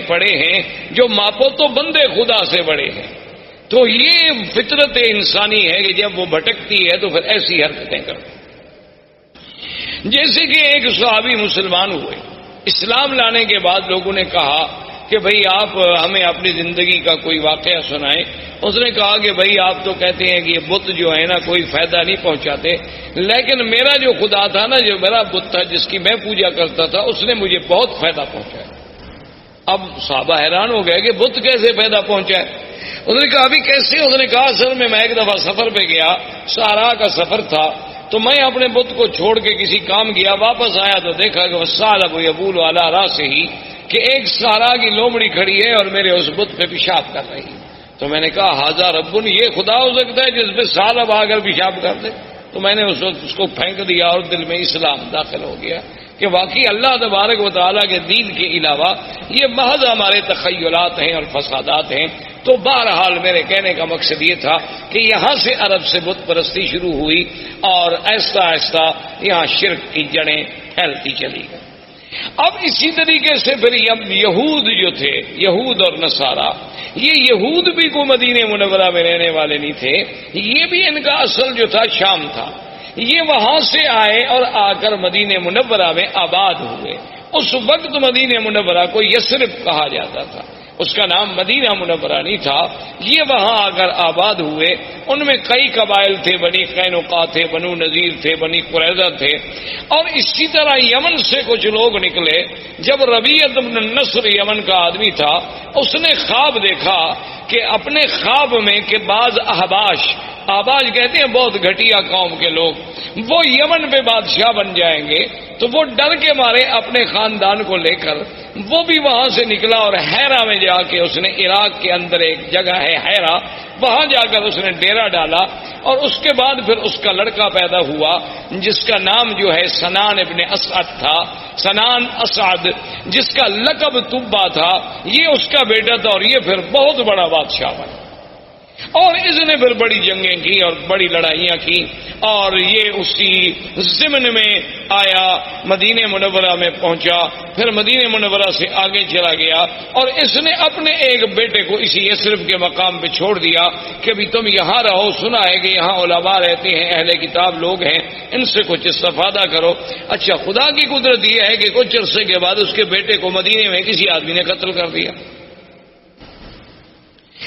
پڑے ہیں جو ماپو تو بندے خدا سے بڑے ہیں. تو یہ فطرت انسانی ہے کہ جب وہ بھٹکتی ہے تو پھر ایسی حرکتیں کرتی. جیسے کہ ایک صحابی مسلمان ہوئے، اسلام لانے کے بعد لوگوں نے کہا کہ بھئی آپ ہمیں اپنی زندگی کا کوئی واقعہ سنائیں. اس نے کہا کہ بھئی آپ تو کہتے ہیں کہ یہ بت جو ہے نا کوئی فائدہ نہیں پہنچاتے، لیکن میرا جو خدا تھا نا، جو میرا بت تھا جس کی میں پوجا کرتا تھا، اس نے مجھے بہت فائدہ پہنچایا. اب صحابہ حیران ہو گئے کہ بت کیسے فائدہ پہنچائے. اس نے کہا ابھی کیسے. اس نے کہا اصل میں ایک دفعہ سفر پہ گیا، صحرا کا سفر تھا، تو میں اپنے بت کو چھوڑ کے کسی کام گیا، واپس آیا تو دیکھا کہ وَالثَّعْلَبُ يَبُولُ عَلَىٰ رَأْسِهِ کہ ایک صحرا کی لومڑی کھڑی ہے اور میرے اس بت پہ پیشاب کر رہی. تو میں نے کہا ھذا رب، یہ خدا ہو سکتا ہے جس پہ ثعلب آ کر پیشاب کر دے. تو میں نے اس کو پھینک دیا اور دل میں اسلام داخل ہو گیا کہ واقعی اللہ تبارک و تعالیٰ کے دین کے علاوہ یہ محض ہمارے تخیلات ہیں اور فسادات ہیں. تو بہرحال میرے کہنے کا مقصد یہ تھا کہ یہاں سے عرب سے بت پرستی شروع ہوئی اور آہستہ آہستہ یہاں شرک کی جڑیں پھیلتی چلی گئی. اب اسی طریقے سے پھر یہود جو تھے، یہود اور نصارہ، یہ یہود بھی کو مدینہ منورہ میں رہنے والے نہیں تھے، یہ بھی ان کا اصل جو تھا شام تھا. یہ وہاں سے آئے اور آ کر مدینہ منورہ میں آباد ہوئے. اس وقت مدینہ منورہ کو یثرب کہا جاتا تھا، اس کا نام مدینہ منورہ نہیں تھا. یہ وہاں آ کر آباد ہوئے. ان میں کئی قبائل تھے، بنی قینقاع تھے، بنو نذیر تھے، بنی قریظہ تھے، اور اسی طرح یمن سے کچھ لوگ نکلے. جب ربیعۃ بن النصر یمن کا آدمی تھا، اس نے خواب دیکھا کہ اپنے خواب میں کہ بعض احباش آباج کہتے ہیں بہت گھٹیا قوم کے لوگ، وہ یمن پہ بادشاہ بن جائیں گے تو وہ ڈر کے مارے اپنے خاندان کو لے کر وہ بھی وہاں سے نکلا اور حیرہ میں جا کے اس نے، عراق کے اندر ایک جگہ ہے حیرہ، وہاں جا کر اس نے ڈیرا ڈالا، اور اس کے بعد پھر اس کا لڑکا پیدا ہوا جس کا نام جو ہے سنان ابن اسعد تھا، سنان اسعد، جس کا لقب تبا تھا، یہ اس کا بیٹا تھا، اور یہ پھر بہت بڑا بادشاہ بنا، اور اس نے پھر بڑی جنگیں کی اور بڑی لڑائیاں کی، اور یہ اسی ضمن میں آیا، مدینہ منورہ میں پہنچا، پھر مدینہ منورہ سے آگے چلا گیا، اور اس نے اپنے ایک بیٹے کو اسی یثرب کے مقام پہ چھوڑ دیا کہ بھی تم یہاں رہو، سنا ہے کہ یہاں علماء رہتے ہیں، اہل کتاب لوگ ہیں، ان سے کچھ استفادہ کرو۔ اچھا، خدا کی قدرت یہ ہے کہ کچھ عرصے کے بعد اس کے بیٹے کو مدینے میں کسی آدمی نے قتل کر دیا۔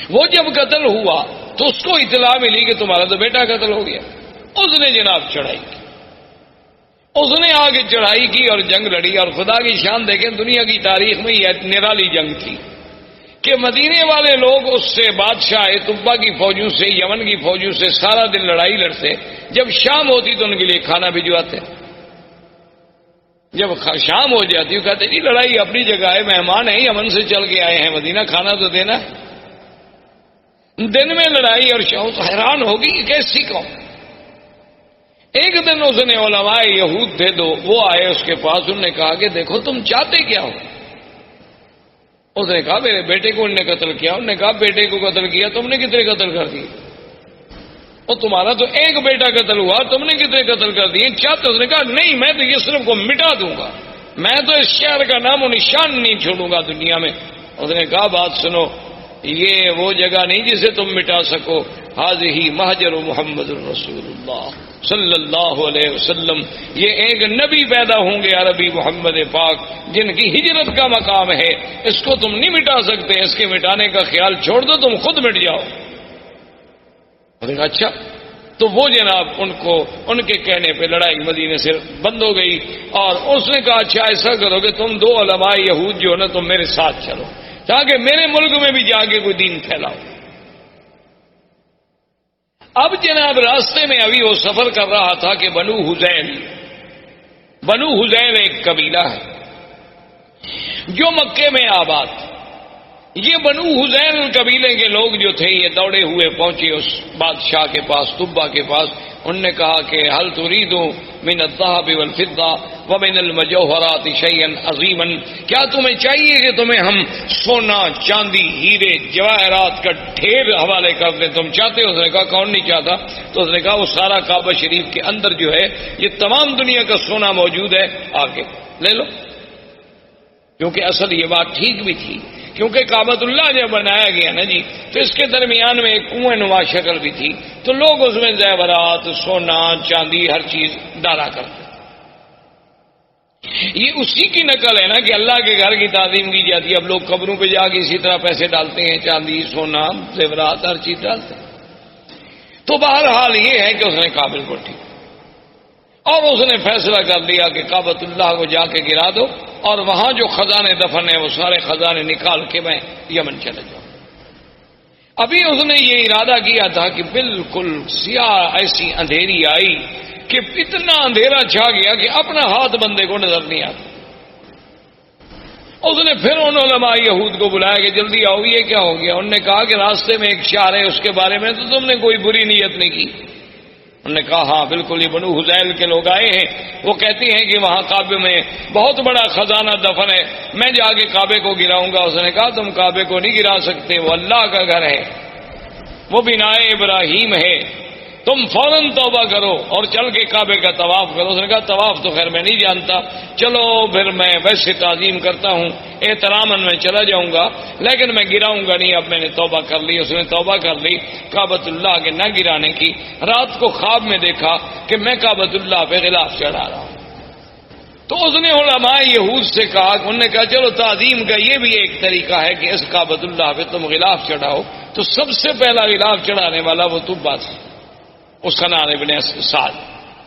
وہ جب قتل ہوا تو اس کو اطلاع ملی کہ تمہارا تو بیٹا قتل ہو گیا، اس نے جناب چڑھائی کی، اس نے آگے چڑھائی کی اور جنگ لڑی، اور خدا کی شان دیکھیں، دنیا کی تاریخ میں یہ نرالی جنگ تھی کہ مدینے والے لوگ اس سے بادشاہ طبا کی فوجوں سے، یمن کی فوجوں سے سارا دن لڑائی لڑتے، جب شام ہوتی تو ان کے لیے کھانا بھجواتے، جب شام ہو جاتی وہ کہتے جی لڑائی اپنی جگہ ہے، مہمان ہیں یمن سے چل کے آئے ہیں مدینہ، کھانا تو دینا ہے۔ دن میں لڑائی اور شوق، حیران ہوگی کہ کیسی قوم۔ ایک دن اس نے علماء یہود تھے دو، وہ آئے اس کے پاس، انہوں نے کہا کہ دیکھو تم چاہتے کیا ہو؟ اس نے کہا میرے بیٹے کو انہوں نے قتل کیا۔ انہوں نے کہا بیٹے کو قتل کیا، تم نے کتنے قتل کر دیے؟ اور تمہارا تو ایک بیٹا قتل ہوا، تم نے کتنے قتل کر دیے؟ چاہتے؟ اس نے کہا نہیں، میں تو یثرب کو مٹا دوں گا، میں تو اس شہر کا نام و نشان نہیں چھوڑوں گا دنیا میں۔ اس نے کہا بات سنو، یہ وہ جگہ نہیں جسے تم مٹا سکو، حاضہ مہجر محمد رسول اللہ صلی اللہ علیہ وسلم، یہ ایک نبی پیدا ہوں گے عربی محمد پاک جن کی ہجرت کا مقام ہے، اس کو تم نہیں مٹا سکتے، اس کے مٹانے کا خیال چھوڑ دو، تم خود مٹ جاؤ۔ اس نے کہا اچھا، تو وہ جناب ان کے کہنے پہ لڑائی مدینے سے بند ہو گئی، اور اس نے کہا اچھا ایسا کرو کہ تم دو علماء یہود جو ہے نا تم میرے ساتھ چلو تاکہ میرے ملک میں بھی جا کے کوئی دین پھیلاؤ۔ اب جناب راستے میں ابھی وہ سفر کر رہا تھا کہ بنو حذیل ایک قبیلہ ہے جو مکے میں آباد، یہ بنو حذیل قبیلے کے لوگ جو تھے یہ دوڑے ہوئے پہنچے اس بادشاہ کے پاس، طبا کے پاس۔ انہوں نے کہا کہ حل تريد من الذهب والفضة ومن المجوهرات شيئا عظيما، کیا تمہیں چاہیے کہ تمہیں ہم سونا چاندی ہیرے جواہرات کا ڈھیر حوالے کر دیں؟ تم چاہتے ہو؟ اس نے کہا کون نہیں چاہتا۔ تو اس نے کہا وہ سارا کعبہ شریف کے اندر جو ہے یہ تمام دنیا کا سونا موجود ہے، آگے لے لو۔ کیونکہ اصل یہ بات ٹھیک بھی تھی، کیونکہ کعبۃ اللہ جب بنایا گیا نا جی تو اس کے درمیان میں ایک کنویں نما شکل بھی تھی، تو لوگ اس میں زیورات، سونا چاندی ہر چیز ڈالا کرتے۔ یہ اسی کی نقل ہے نا کہ اللہ کے گھر کی تعظیم کی جاتی ہے، اب لوگ قبروں پہ جا کے اسی طرح پیسے ڈالتے ہیں، چاندی سونا زیورات ہر چیز ڈالتے ہیں۔ تو بہرحال یہ ہے کہ اس نے قابل کو ٹھیک، اور اس نے فیصلہ کر لیا کہ کعبۃ اللہ کو جا کے گرا دو، اور وہاں جو خزانے دفن ہیں وہ سارے خزانے نکال کے میں یمن چلے جاؤں۔ ابھی اس نے یہ ارادہ کیا تھا کہ بالکل سیاہ ایسی اندھیری آئی کہ اتنا اندھیرا چھا گیا کہ اپنا ہاتھ بندے کو نظر نہیں آتا۔ اس نے پھر ان علماء یہود کو بلایا کہ جلدی آؤ، یہ کیا ہو گیا؟ انہوں نے کہا کہ راستے میں ایک شہر ہے، اس کے بارے میں تو تم نے کوئی بری نیت نہیں کی۔ انہوں نے کہا ہاں بالکل، یہ بنو حذیل کے لوگ آئے ہیں، وہ کہتے ہیں کہ وہاں کعبے میں بہت بڑا خزانہ دفن ہے، میں جا کے کعبے کو گراؤں گا۔ اس نے کہا تم کعبے کو نہیں گرا سکتے، وہ اللہ کا گھر ہے، وہ بنائے ابراہیم ہے، تم فوراً توبہ کرو اور چل کے کعبے کا طواف کرو۔ اس نے کہا طواف تو خیر میں نہیں جانتا، چلو پھر میں ویسے تعظیم کرتا ہوں، احتراماً میں چلا جاؤں گا، لیکن میں گراؤں گا نہیں، اب میں نے توبہ کر لی۔ اس نے توبہ کر لی کعبۃ اللہ کے نہ گرانے کی۔ رات کو خواب میں دیکھا کہ میں کعبۃ اللہ پہ غلاف چڑھا رہا ہوں، تو اس نے علماء یہود سے کہا، انہوں نے کہا چلو تعظیم کا یہ بھی ایک طریقہ ہے کہ اس کعبۃ اللہ پہ تم غلاف چڑھاؤ۔ تو سب سے پہلا غلاف چڑھانے والا وہ طبا تھا، اس کا نام ابن سعد۔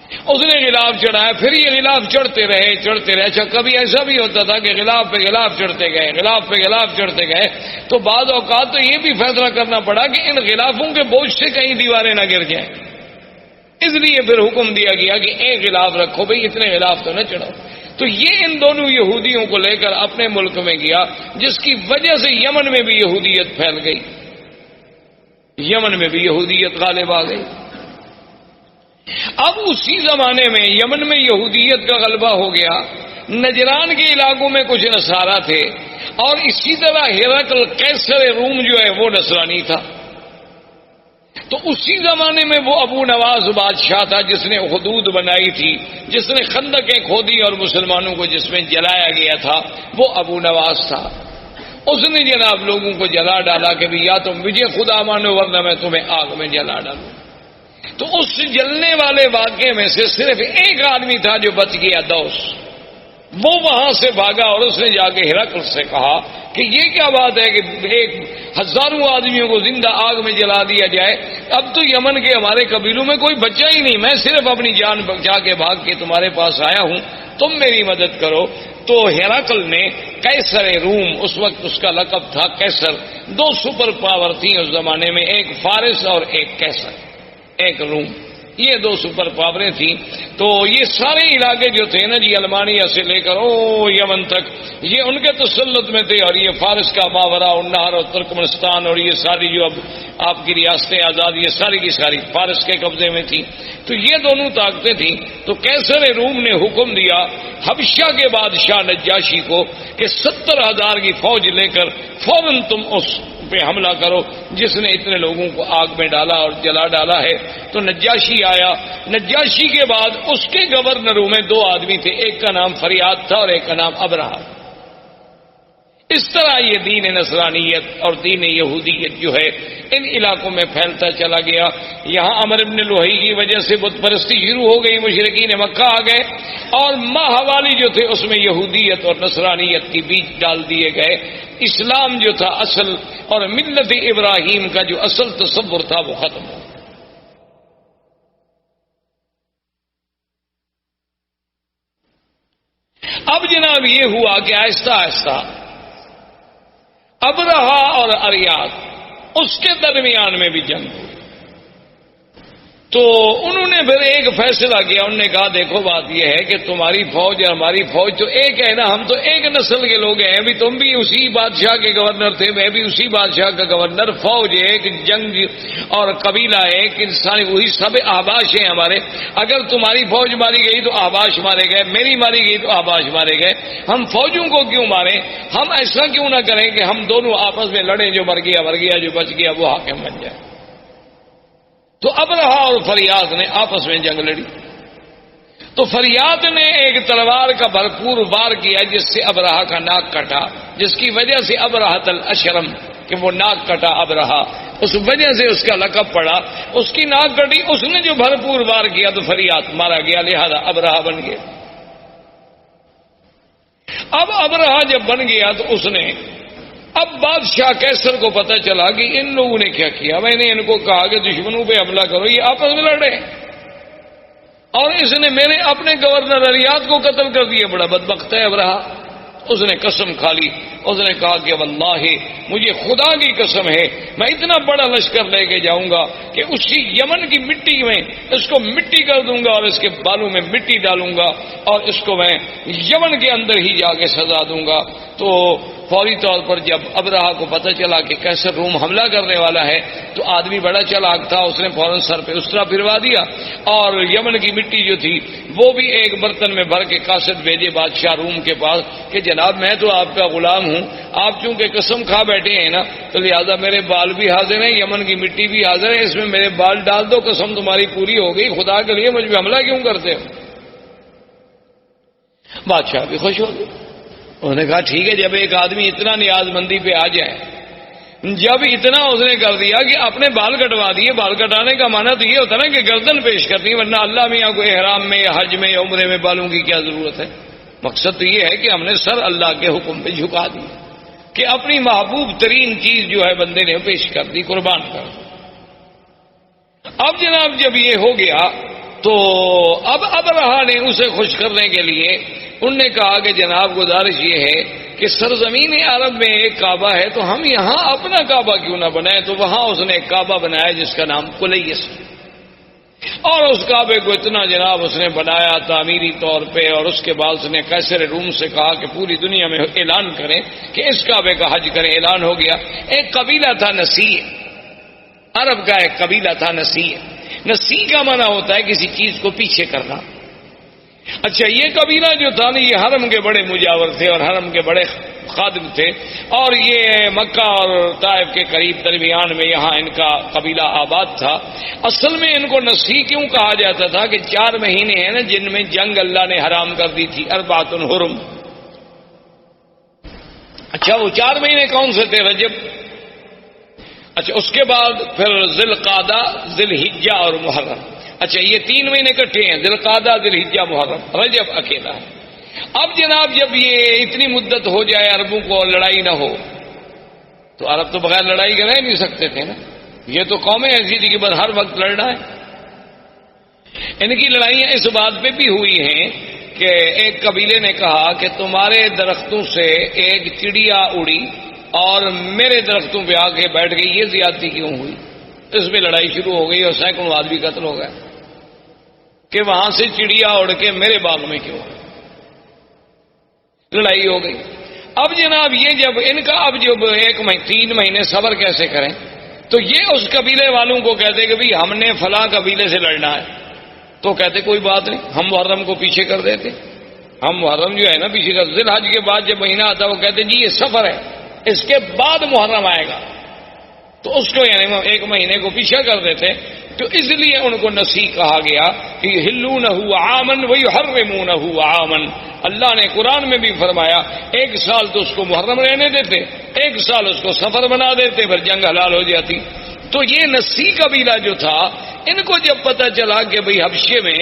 اس نے غلاف چڑھایا، پھر یہ غلاف چڑھتے رہے. اچھا کبھی ایسا بھی ہوتا تھا کہ غلاف پہ غلاف چڑھتے گئے تو بعض اوقات تو یہ بھی فیصلہ کرنا پڑا کہ ان غلافوں کے بوجھ سے کہیں دیواریں نہ گر جائیں. اس لیے پھر حکم دیا گیا کہ ایک غلاف رکھو بھئی، اتنے غلاف تو نہ چڑھاؤ. تو یہ ان دونوں یہودیوں کو لے کر اپنے ملک میں گیا، جس کی وجہ سے یمن میں بھی یہودیت پھیل گئی، یمن میں بھی یہودیت غالب آ گئی. اب اسی زمانے میں یمن میں یہودیت کا غلبہ ہو گیا. نجران کے علاقوں میں کچھ نصارہ تھے، اور اسی طرح ہرقل قیصر روم جو ہے وہ نصرانی تھا. تو اسی زمانے میں وہ ابو نواز بادشاہ تھا جس نے حدود بنائی تھی، جس نے خندقیں کھودی اور مسلمانوں کو جس میں جلایا گیا تھا، وہ ابو نواز تھا. اس نے جناب لوگوں کو جلا ڈالا کہ بھی یا تم مجھے خدا مانو ورنہ میں تمہیں آگ میں جلا ڈالوں. تو اس جلنے والے واقعے میں سے صرف ایک آدمی تھا جو بچ گیا، دوس. وہ وہاں سے بھاگا اور اس نے جا کے ہرقل سے کہا کہ یہ کیا بات ہے کہ ایک ہزاروں آدمیوں کو زندہ آگ میں جلا دیا جائے. اب تو یمن کے ہمارے قبیلوں میں کوئی بچہ ہی نہیں، میں صرف اپنی جان بچا کے بھاگ کے تمہارے پاس آیا ہوں، تم میری مدد کرو. تو ہرقل نے قیصر روم، اس وقت اس کا لقب تھا قیصر، دو سپر پاور تھیں اس زمانے میں، ایک فارس اور ایک قیصر، ایک روم، یہ دو سپر پاوریں تھیں. تو یہ سارے علاقے جو تھے نا جی، المانیہ سے لے کر یمن تک، یہ ان کے تسلط میں تھے. اور یہ فارس کا ماورا النہر اور ترکمنستان اور یہ ساری جو اب آپ کی ریاستیں آزاد، یہ ساری کی ساری فارس کے قبضے میں تھی. تو یہ دونوں طاقتیں تھیں. تو قیصر روم نے حکم دیا حبشہ کے بادشاہ نجاشی کو کہ 70,000 کی فوج لے کر فوراً تم اس پہ حملہ کرو جس نے اتنے لوگوں کو آگ میں ڈالا اور جلا ڈالا ہے. تو نجاشی آیا. نجاشی کے بعد اس کے گورنروں میں دو آدمی تھے، ایک کا نام فریاد تھا اور ایک کا نام ابرہہ. اس طرح یہ دین نصرانیت اور دین یہودیت جو ہے ان علاقوں میں پھیلتا چلا گیا. یہاں عمر بن لوہی کی وجہ سے بت پرستی شروع ہو گئی، مشرکین مکہ آ گئے اور ماہوالی جو تھے اس میں یہودیت اور نصرانیت کی بیج ڈال دیے گئے. اسلام جو تھا اصل اور ملت ابراہیم کا جو اصل تصور تھا وہ ختم ہو. اب جناب یہ ہوا کہ آہستہ آہستہ ابرہہ اور اریاد اس کے درمیان میں بھی جنگ ہوئی. تو انہوں نے پھر ایک فیصلہ کیا. انہوں نے کہا دیکھو بات یہ ہے کہ تمہاری فوج اور ہماری فوج تو ایک ہے نا، ہم تو ایک نسل کے لوگ ہیں. ابھی تم بھی اسی بادشاہ کے گورنر تھے، میں بھی اسی بادشاہ کا گورنر. فوج ایک، جنگ اور قبیلہ ایک، انسان وہی، سب احباش ہیں ہمارے. اگر تمہاری فوج ماری گئی تو احباش مارے گئے، میری ماری گئی تو احباش مارے گئے. ہم فوجوں کو کیوں ماریں؟ ہم ایسا کیوں نہ کریں کہ ہم دونوں آپس میں لڑیں، جو مر گیا، جو بچ گیا وہ حاکم بن جائے. تو ابرہہ اور فریاد نے آپس میں جنگ لڑی. تو فریاد نے ایک تلوار کا بھرپور وار کیا جس سے ابرہہ کا ناک کٹا، جس کی وجہ سے ابرہۃ الاشرم کہ وہ ناک کٹا ابرہہ، اس وجہ سے اس کا لقب پڑا. اس کی ناک کٹی، اس نے جو بھرپور وار کیا تو فریاد مارا گیا، لہذا ابرہہ بن گیا. اب ابرہہ جب بن گیا تو اس نے، اب بادشاہ قیصر کو پتہ چلا کہ ان لوگوں نے کیا کیا. میں نے ان کو کہا کہ دشمنوں پہ حملہ کرو، یہ آپس میں لڑ رہے اور اس نے میرے اپنے گورنر اریاد کو قتل کر دیا. بڑا بدبخت ہے ابرہہ. اس نے قسم کھا لی. اس نے کہا کہ واللہ مجھے خدا کی قسم ہے میں اتنا بڑا لشکر لے کے جاؤں گا کہ اسی یمن کی مٹی میں اس کو مٹی کر دوں گا اور اس کے بالوں میں مٹی ڈالوں گا اور اس کو میں یمن کے اندر ہی جا کے سزا دوں گا. تو فوری طور پر جب ابرہہ کو پتہ چلا کہ قیصر روم حملہ کرنے والا ہے تو آدمی بڑا چالاک تھا، اس نے فوراً سر پہ اسرا پھروا دیا اور یمن کی مٹی جو تھی وہ بھی ایک برتن میں بھر کے قاصد بھیجے بادشاہ روم کے پاس کہ جناب میں تو آپ کا غلام ہوں، آپ چونکہ قسم کھا بیٹھے ہیں نا تو لہذا میرے بال بھی حاضر ہیں، یمن کی مٹی بھی حاضر ہے، اس میں میرے بال ڈال دو، قسم تمہاری پوری ہو گئی، خدا کے لیے مجھ پہ حملہ کیوں کرتے ہو؟ بادشاہ بھی خوش ہو گئے. انہوں نے کہا ٹھیک ہے، جب ایک آدمی اتنا نیاز مندی پہ آ جائے، جب اتنا اس نے کر دیا کہ اپنے بال کٹوا دیے. بال کٹانے کا معنی تو یہ ہوتا ہے نا کہ گردن پیش کرنی، ورنہ اللہ میاں کو احرام میں یا حج میں یا عمرے میں بالوں کی کیا ضرورت ہے. مقصد تو یہ ہے کہ ہم نے سر اللہ کے حکم پہ جھکا دی کہ اپنی محبوب ترین چیز جو ہے بندے نے پیش کر دی، قربان کر دی. اب جناب جب یہ ہو گیا تو اب ابرہا نے اسے خوش کرنے کے لیے انہوں نے کہا کہ جناب گزارش یہ ہے کہ سرزمین عرب میں ایک کعبہ ہے تو ہم یہاں اپنا کعبہ کیوں نہ بنائیں. تو وہاں اس نے ایک کعبہ بنایا جس کا نام کلیس، اور اس کعبے کو اتنا جناب اس نے بنایا تعمیری طور پہ، اور اس کے بعد اس نے قیصر روم سے کہا کہ پوری دنیا میں اعلان کریں کہ اس کعبے کا حج کریں. اعلان ہو گیا. ایک قبیلہ تھا نسیع، عرب کا ایک قبیلہ تھا نسیع. نسیع کا معنی ہوتا ہے کسی چیز کو پیچھے کرنا. اچھا یہ قبیلہ جو تھا نا یہ حرم کے بڑے مجاور تھے اور حرم کے بڑے خادم تھے، اور یہ مکہ اور طائف کے قریب درمیان میں یہاں ان کا قبیلہ آباد تھا. اصل میں ان کو نسیع کیوں کہا جاتا تھا کہ 4 مہینے ہیں نا جن میں جنگ اللہ نے حرام کر دی تھی، اربعۃ حرم. اچھا وہ 4 مہینے کون سے تھے؟ رجب، اچھا اس کے بعد پھر ذی القعدہ، ذی الحجہ اور محرم. اچھا یہ 3 مہینے اکٹھے ہیں، ذی القعدہ، ذی الحجہ، محرم. رجب اکیلا ہے. اب جناب جب یہ اتنی مدت ہو جائے عربوں کو اور لڑائی نہ ہو، تو عرب تو بغیر لڑائی کے رہ نہیں سکتے تھے نا. یہ تو قومیں ایسی تھی کہ بس ہر وقت لڑنا ہے. ان کی لڑائیاں اس بات پہ بھی ہوئی ہیں کہ ایک قبیلے نے کہا کہ تمہارے درختوں سے ایک چڑیا اڑی اور میرے درختوں پہ آ کے بیٹھ گئی، یہ زیادتی کیوں ہوئی؟ اس میں لڑائی شروع ہو گئی اور سینکڑوں آدمی قتل ہو گئے کہ وہاں سے چڑیا اڑ کے میرے باغ میں کیوں؟ لڑائی ہو گئی. اب جناب یہ جب ان کا اب جب 3 مہینے صبر کیسے کریں، تو یہ اس قبیلے والوں کو کہتے کہ بھئی ہم نے فلاں قبیلے سے لڑنا ہے. تو کہتے کوئی بات نہیں، ہم محرم کو پیچھے کر دیتے. ہم محرم جو ہے نا پیچھے کر ذی الحج کے بعد جب مہینہ آتا وہ کہتے جی یہ سفر ہے، اس کے بعد محرم آئے گا، تو اس کو یعنی 1 مہینے کو پیچھے کر دیتے. تو اس لیے ان کو نسیع کہا گیا کہ یحلونہ عاما ویحرمونہ عاما. اللہ نے قرآن میں بھی فرمایا 1 سال تو اس کو محرم رہنے دیتے، 1 سال اس کو سفر بنا دیتے، پھر جنگ حلال ہو جاتی. تو یہ نسیع قبیلہ جو تھا ان کو جب پتہ چلا کہ بھئی حبشے میں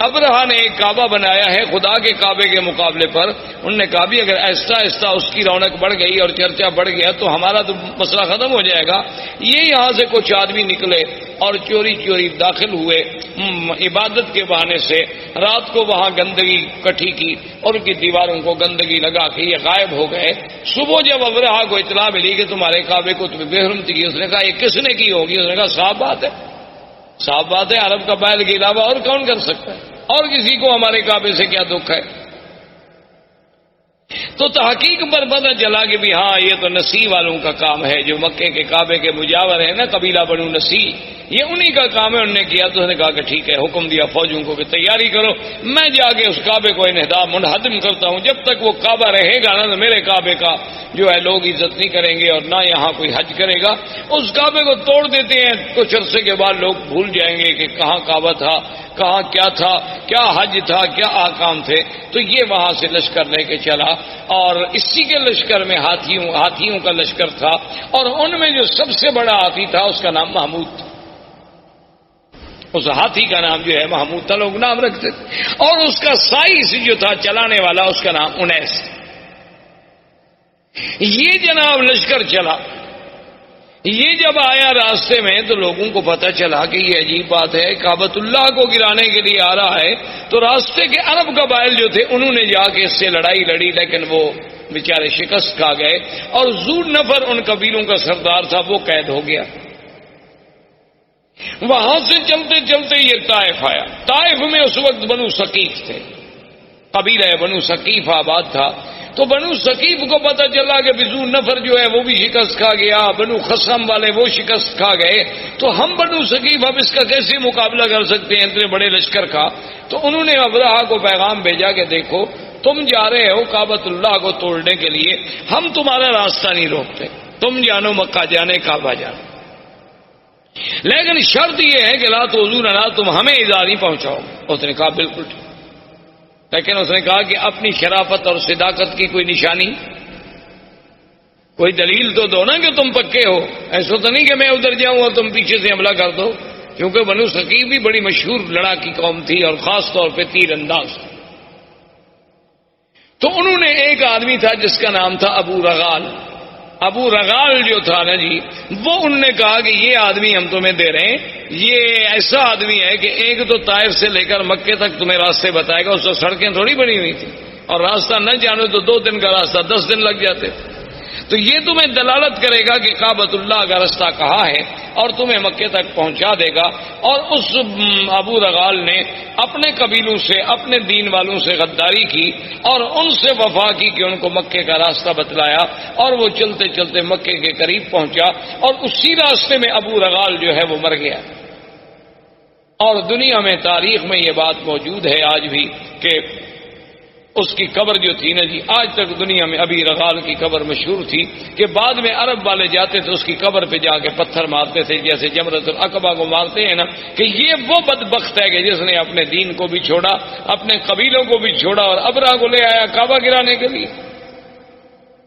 ابرہا نے ایک کعبہ بنایا ہے خدا کے کعبے کے مقابلے پر، انہوں نے کہا بھی اگر آہستہ آہستہ اس کی رونق بڑھ گئی اور چرچا بڑھ گیا تو ہمارا تو مسئلہ ختم ہو جائے گا. یہ یہاں سے کچھ آدمی نکلے اور چوری چوری داخل ہوئے عبادت کے بہانے سے، رات کو وہاں گندگی کٹھی کی اور ان کی دیواروں کو گندگی لگا کے یہ غائب ہو گئے. صبح جب ابرہا کو اطلاع ملی کہ تمہارے کعبے کو تمہیں بے حرمتی کی، اس نے کہا یہ کس نے کی ہوگی؟ اس نے کہا صاف بات ہے، صاف بات ہے، عرب قبائل کے علاوہ اور کون کر سکتا ہے، اور کسی کو ہمارے کعبے سے کیا دکھ ہے؟ تو تحقیق پر پتہ چلا کہ بھی ہاں یہ تو نسیع والوں کا کام ہے، جو مکے کے کعبے کے مجاور ہے نا قبیلہ بنو نسیع، یہ انہی کا کام ہے. انہوں نے کیا تو اس نے کہا کہ ٹھیک ہے، حکم دیا فوجوں کو کہ تیاری کرو، میں جا کے اس کعبے کو منہدم کرتا ہوں. جب تک وہ کعبہ رہے گا نا میرے کعبے کا جو ہے لوگ عزت نہیں کریں گے اور نہ یہاں کوئی حج کرے گا. اس کعبے کو توڑ دیتے ہیں، کچھ عرصے کے بعد لوگ بھول جائیں گے کہ کہاں کعبہ تھا، کہاں کیا تھا، کیا حج تھا، کیا احکام تھے. تو یہ وہاں سے لشکر لے کے چلا، اور اسی کے لشکر میں ہاتھیوں کا لشکر تھا، اور ان میں جو سب سے بڑا ہاتھی تھا اس کا نام محمود تھا. اس ہاتھی کا نام جو ہے محمود تھا، لوگ نام رکھتے تھے. اور اس کا سائز جو تھا چلانے والا اس کا نام انیس. یہ جناب لشکر چلا، یہ جب آیا راستے میں تو لوگوں کو پتہ چلا کہ یہ عجیب بات ہے، کعبۃ اللہ کو گرانے کے لیے آ رہا ہے. تو راستے کے عرب قبائل جو تھے انہوں نے جا کے اس سے لڑائی لڑی، لیکن وہ بیچارے شکست کھا گئے، اور ذو نفر ان قبیلوں کا سردار تھا وہ قید ہو گیا. وہاں سے چلتے چلتے یہ طائف آیا. طائف میں اس وقت بنو ثقیف تھے، قبیلہ بنو ثقیف آباد تھا. تو بنو ثقیف کو پتہ چلا کہ ذو نفر جو ہے وہ بھی شکست کھا گیا، بنو خصم والے وہ شکست کھا گئے. تو ہم بنو ثقیف اب اس کا کیسے مقابلہ کر سکتے ہیں اتنے بڑے لشکر کا؟ تو انہوں نے ابرہا کو پیغام بھیجا کہ دیکھو تم جا رہے ہو کعبۃ اللہ کو توڑنے کے لیے، ہم تمہارا راستہ نہیں روکتے، تم جانو مکہ جانے، کعبہ جانے، لیکن شرط یہ ہے کہ لا تؤذوننا، تم ہمیں ایذا نہیں پہنچاؤ. اس نے کہا بالکل ٹھیک، لیکن اس نے کہا کہ اپنی شرافت اور صداقت کی کوئی نشانی، کوئی دلیل تو دو نا کہ تم پکے ہو. ایسا تو نہیں کہ میں ادھر جاؤں اور تم پیچھے سے حملہ کر دو، کیونکہ بنو ثقیف بھی بڑی مشہور لڑاکی قوم تھی اور خاص طور پہ تیر انداز. تو انہوں نے ایک آدمی تھا جس کا نام تھا ابو رغال، ابو رغال جو تھا نا جی، وہ ان نے کہا کہ یہ آدمی ہم تمہیں دے رہے ہیں، یہ ایسا آدمی ہے کہ ایک تو طائف سے لے کر مکے تک تمہیں راستے بتائے گا، اس وقت سڑکیں تھوڑی بنی ہوئی تھی، اور راستہ نہ جانو تو 2 دن کا راستہ 10 دن لگ جاتے تھے، تو یہ تمہیں دلالت کرے گا کہ کعبۃ اللہ کا راستہ کہاں ہے اور تمہیں مکے تک پہنچا دے گا۔ اور اس ابو رغال نے اپنے قبیلوں سے، اپنے دین والوں سے غداری کی اور ان سے وفا کی کہ ان کو مکے کا راستہ بتلایا، اور وہ چلتے چلتے مکے کے قریب پہنچا، اور اسی راستے میں ابو رغال جو ہے وہ مر گیا۔ اور دنیا میں تاریخ میں یہ بات موجود ہے آج بھی کہ اس کی قبر جو تھی نا جی، آج تک دنیا میں ابی رغال کی قبر مشہور تھی کہ بعد میں عرب والے جاتے تھے اس کی قبر پہ جا کے پتھر مارتے تھے، جیسے جمرۃ العقبہ کو مارتے ہیں نا، کہ یہ وہ بدبخت ہے کہ جس نے اپنے دین کو بھی چھوڑا، اپنے قبیلوں کو بھی چھوڑا، اور ابرہہ کو لے آیا کعبہ گرانے کے لیے۔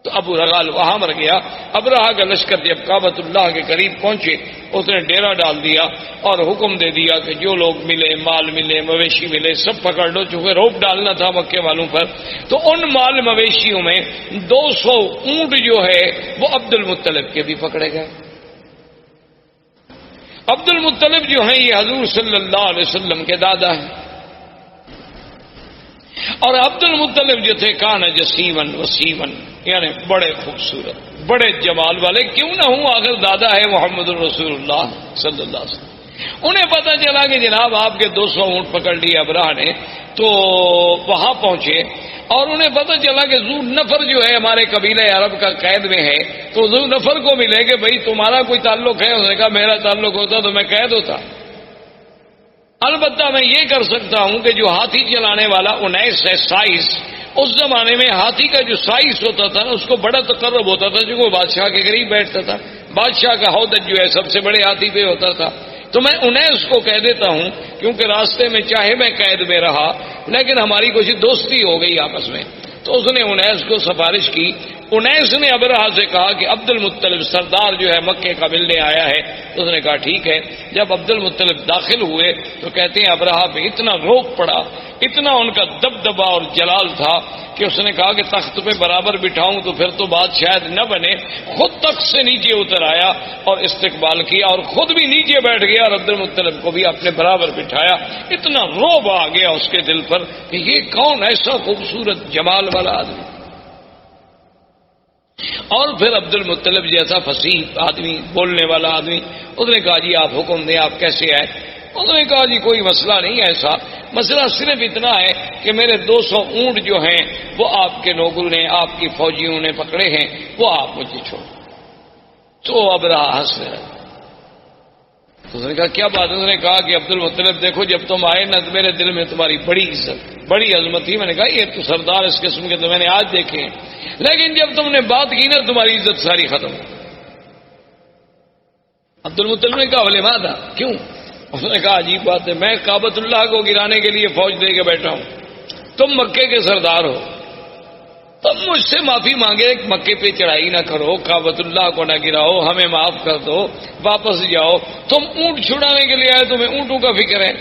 تو ابو رغال وہاں مر گیا۔ ابرہہ کا لشکر جب کعبۃ اللہ کے قریب پہنچے، اس نے ڈیرا ڈال دیا اور حکم دے دیا کہ جو لوگ ملے، مال ملے، مویشی ملے، سب پکڑ لو، چونکہ روپ ڈالنا تھا مکے والوں پر۔ تو ان مال مویشیوں میں 200 اونٹ جو ہے وہ عبد المطلب کے بھی پکڑے گئے۔ عبد المطلب جو ہیں یہ حضور صلی اللہ علیہ وسلم کے دادا ہیں، اور عبد المطلب جو تھے کان جسیمن وسیمن، یعنی بڑے خوبصورت، بڑے جمال والے، کیوں نہ ہوں آخر دادا ہے محمد الرسول اللہ صلی اللہ علیہ وسلم۔ انہیں پتہ چلا کہ جناب آپ کے 200 اونٹ پکڑ لیے ابرہہ نے، تو وہاں پہنچے اور انہیں پتہ چلا کہ ذو نفر جو ہے ہمارے قبیلہ عرب کا قید میں ہے، تو ذو نفر کو ملے کہ بھئی تمہارا کوئی تعلق ہے؟ اس نے کہا میرا تعلق ہوتا تو میں قید ہوتا، البتہ میں یہ کر سکتا ہوں کہ جو ہاتھی چلانے والا 19 ہے سائز، اس زمانے میں ہاتھی کا جو سائز ہوتا تھا نا اس کو بڑا تقرب ہوتا تھا، جو وہ بادشاہ کے قریب بیٹھتا تھا، بادشاہ کا ہودج جو ہے سب سے بڑے ہاتھی پہ ہوتا تھا، تو میں 19 کو کہہ دیتا ہوں، کیونکہ راستے میں چاہے میں قید میں رہا لیکن ہماری کچھ دوستی ہو گئی آپس میں۔ تو اس نے 19 کو سفارش کی۔ 19 نے ابرہہ سے کہا کہ عبد المطلب سردار جو ہے مکے کا ملنے آیا ہے۔ اس نے کہا ٹھیک ہے۔ جب عبد المطلب داخل ہوئے تو کہتے ہیں ابرہہ پہ اتنا روب پڑا، اتنا ان کا دبدبا اور جلال تھا کہ اس نے کہا کہ تخت پہ برابر بٹھاؤں تو پھر تو بات شاید نہ بنے، خود تخت سے نیچے اتر آیا اور استقبال کیا، اور خود بھی نیچے بیٹھ گیا اور عبد المطلب کو بھی اپنے برابر بٹھایا۔ اتنا روب آ گیا اس کے دل پر کہ یہ کون ایسا خوبصورت جمال والا آدمی۔ اور پھر عبد المطلب جیسا فصیح آدمی، بولنے والا آدمی، اس نے کہا جی آپ حکم دیں، آپ کیسے آئے؟ اس نے کہا جی کوئی مسئلہ نہیں ایسا، مسئلہ صرف اتنا ہے کہ میرے 200 اونٹ جو ہیں وہ آپ کے لوگوں نے، آپ کی فوجیوں نے پکڑے ہیں، وہ آپ مجھے چھوڑ۔ تو ابرہہ ہنسنے لگا۔ اس نے کہا کیا بات ہے؟ اس نے کہا کہ عبد المطلب دیکھو جب تم آئے نا تو میرے دل میں تمہاری بڑی عزت، بڑی عظمت تھی۔ میں نے کہا یہ تو سردار اس قسم کے تو میں نے آج دیکھے ہیں، لیکن جب تم نے بات کی نا تمہاری عزت ساری ختم ہو۔ عبد المطلب نے کہا بولے مادا کیوں؟ اس نے کہا عجیب بات ہے، میں کعبۃ اللہ کو گرانے کے لیے فوج دے کے بیٹھا ہوں، تم مکے کے سردار ہو، تم مجھ سے معافی مانگے مکے پہ چڑھائی نہ کرو، کعبۃ اللہ کو نہ گراؤ، ہمیں معاف کر دو، واپس جاؤ۔ تم اونٹ چھڑانے کے لیے آئے، تمہیں اونٹوں کا فکر ہے؟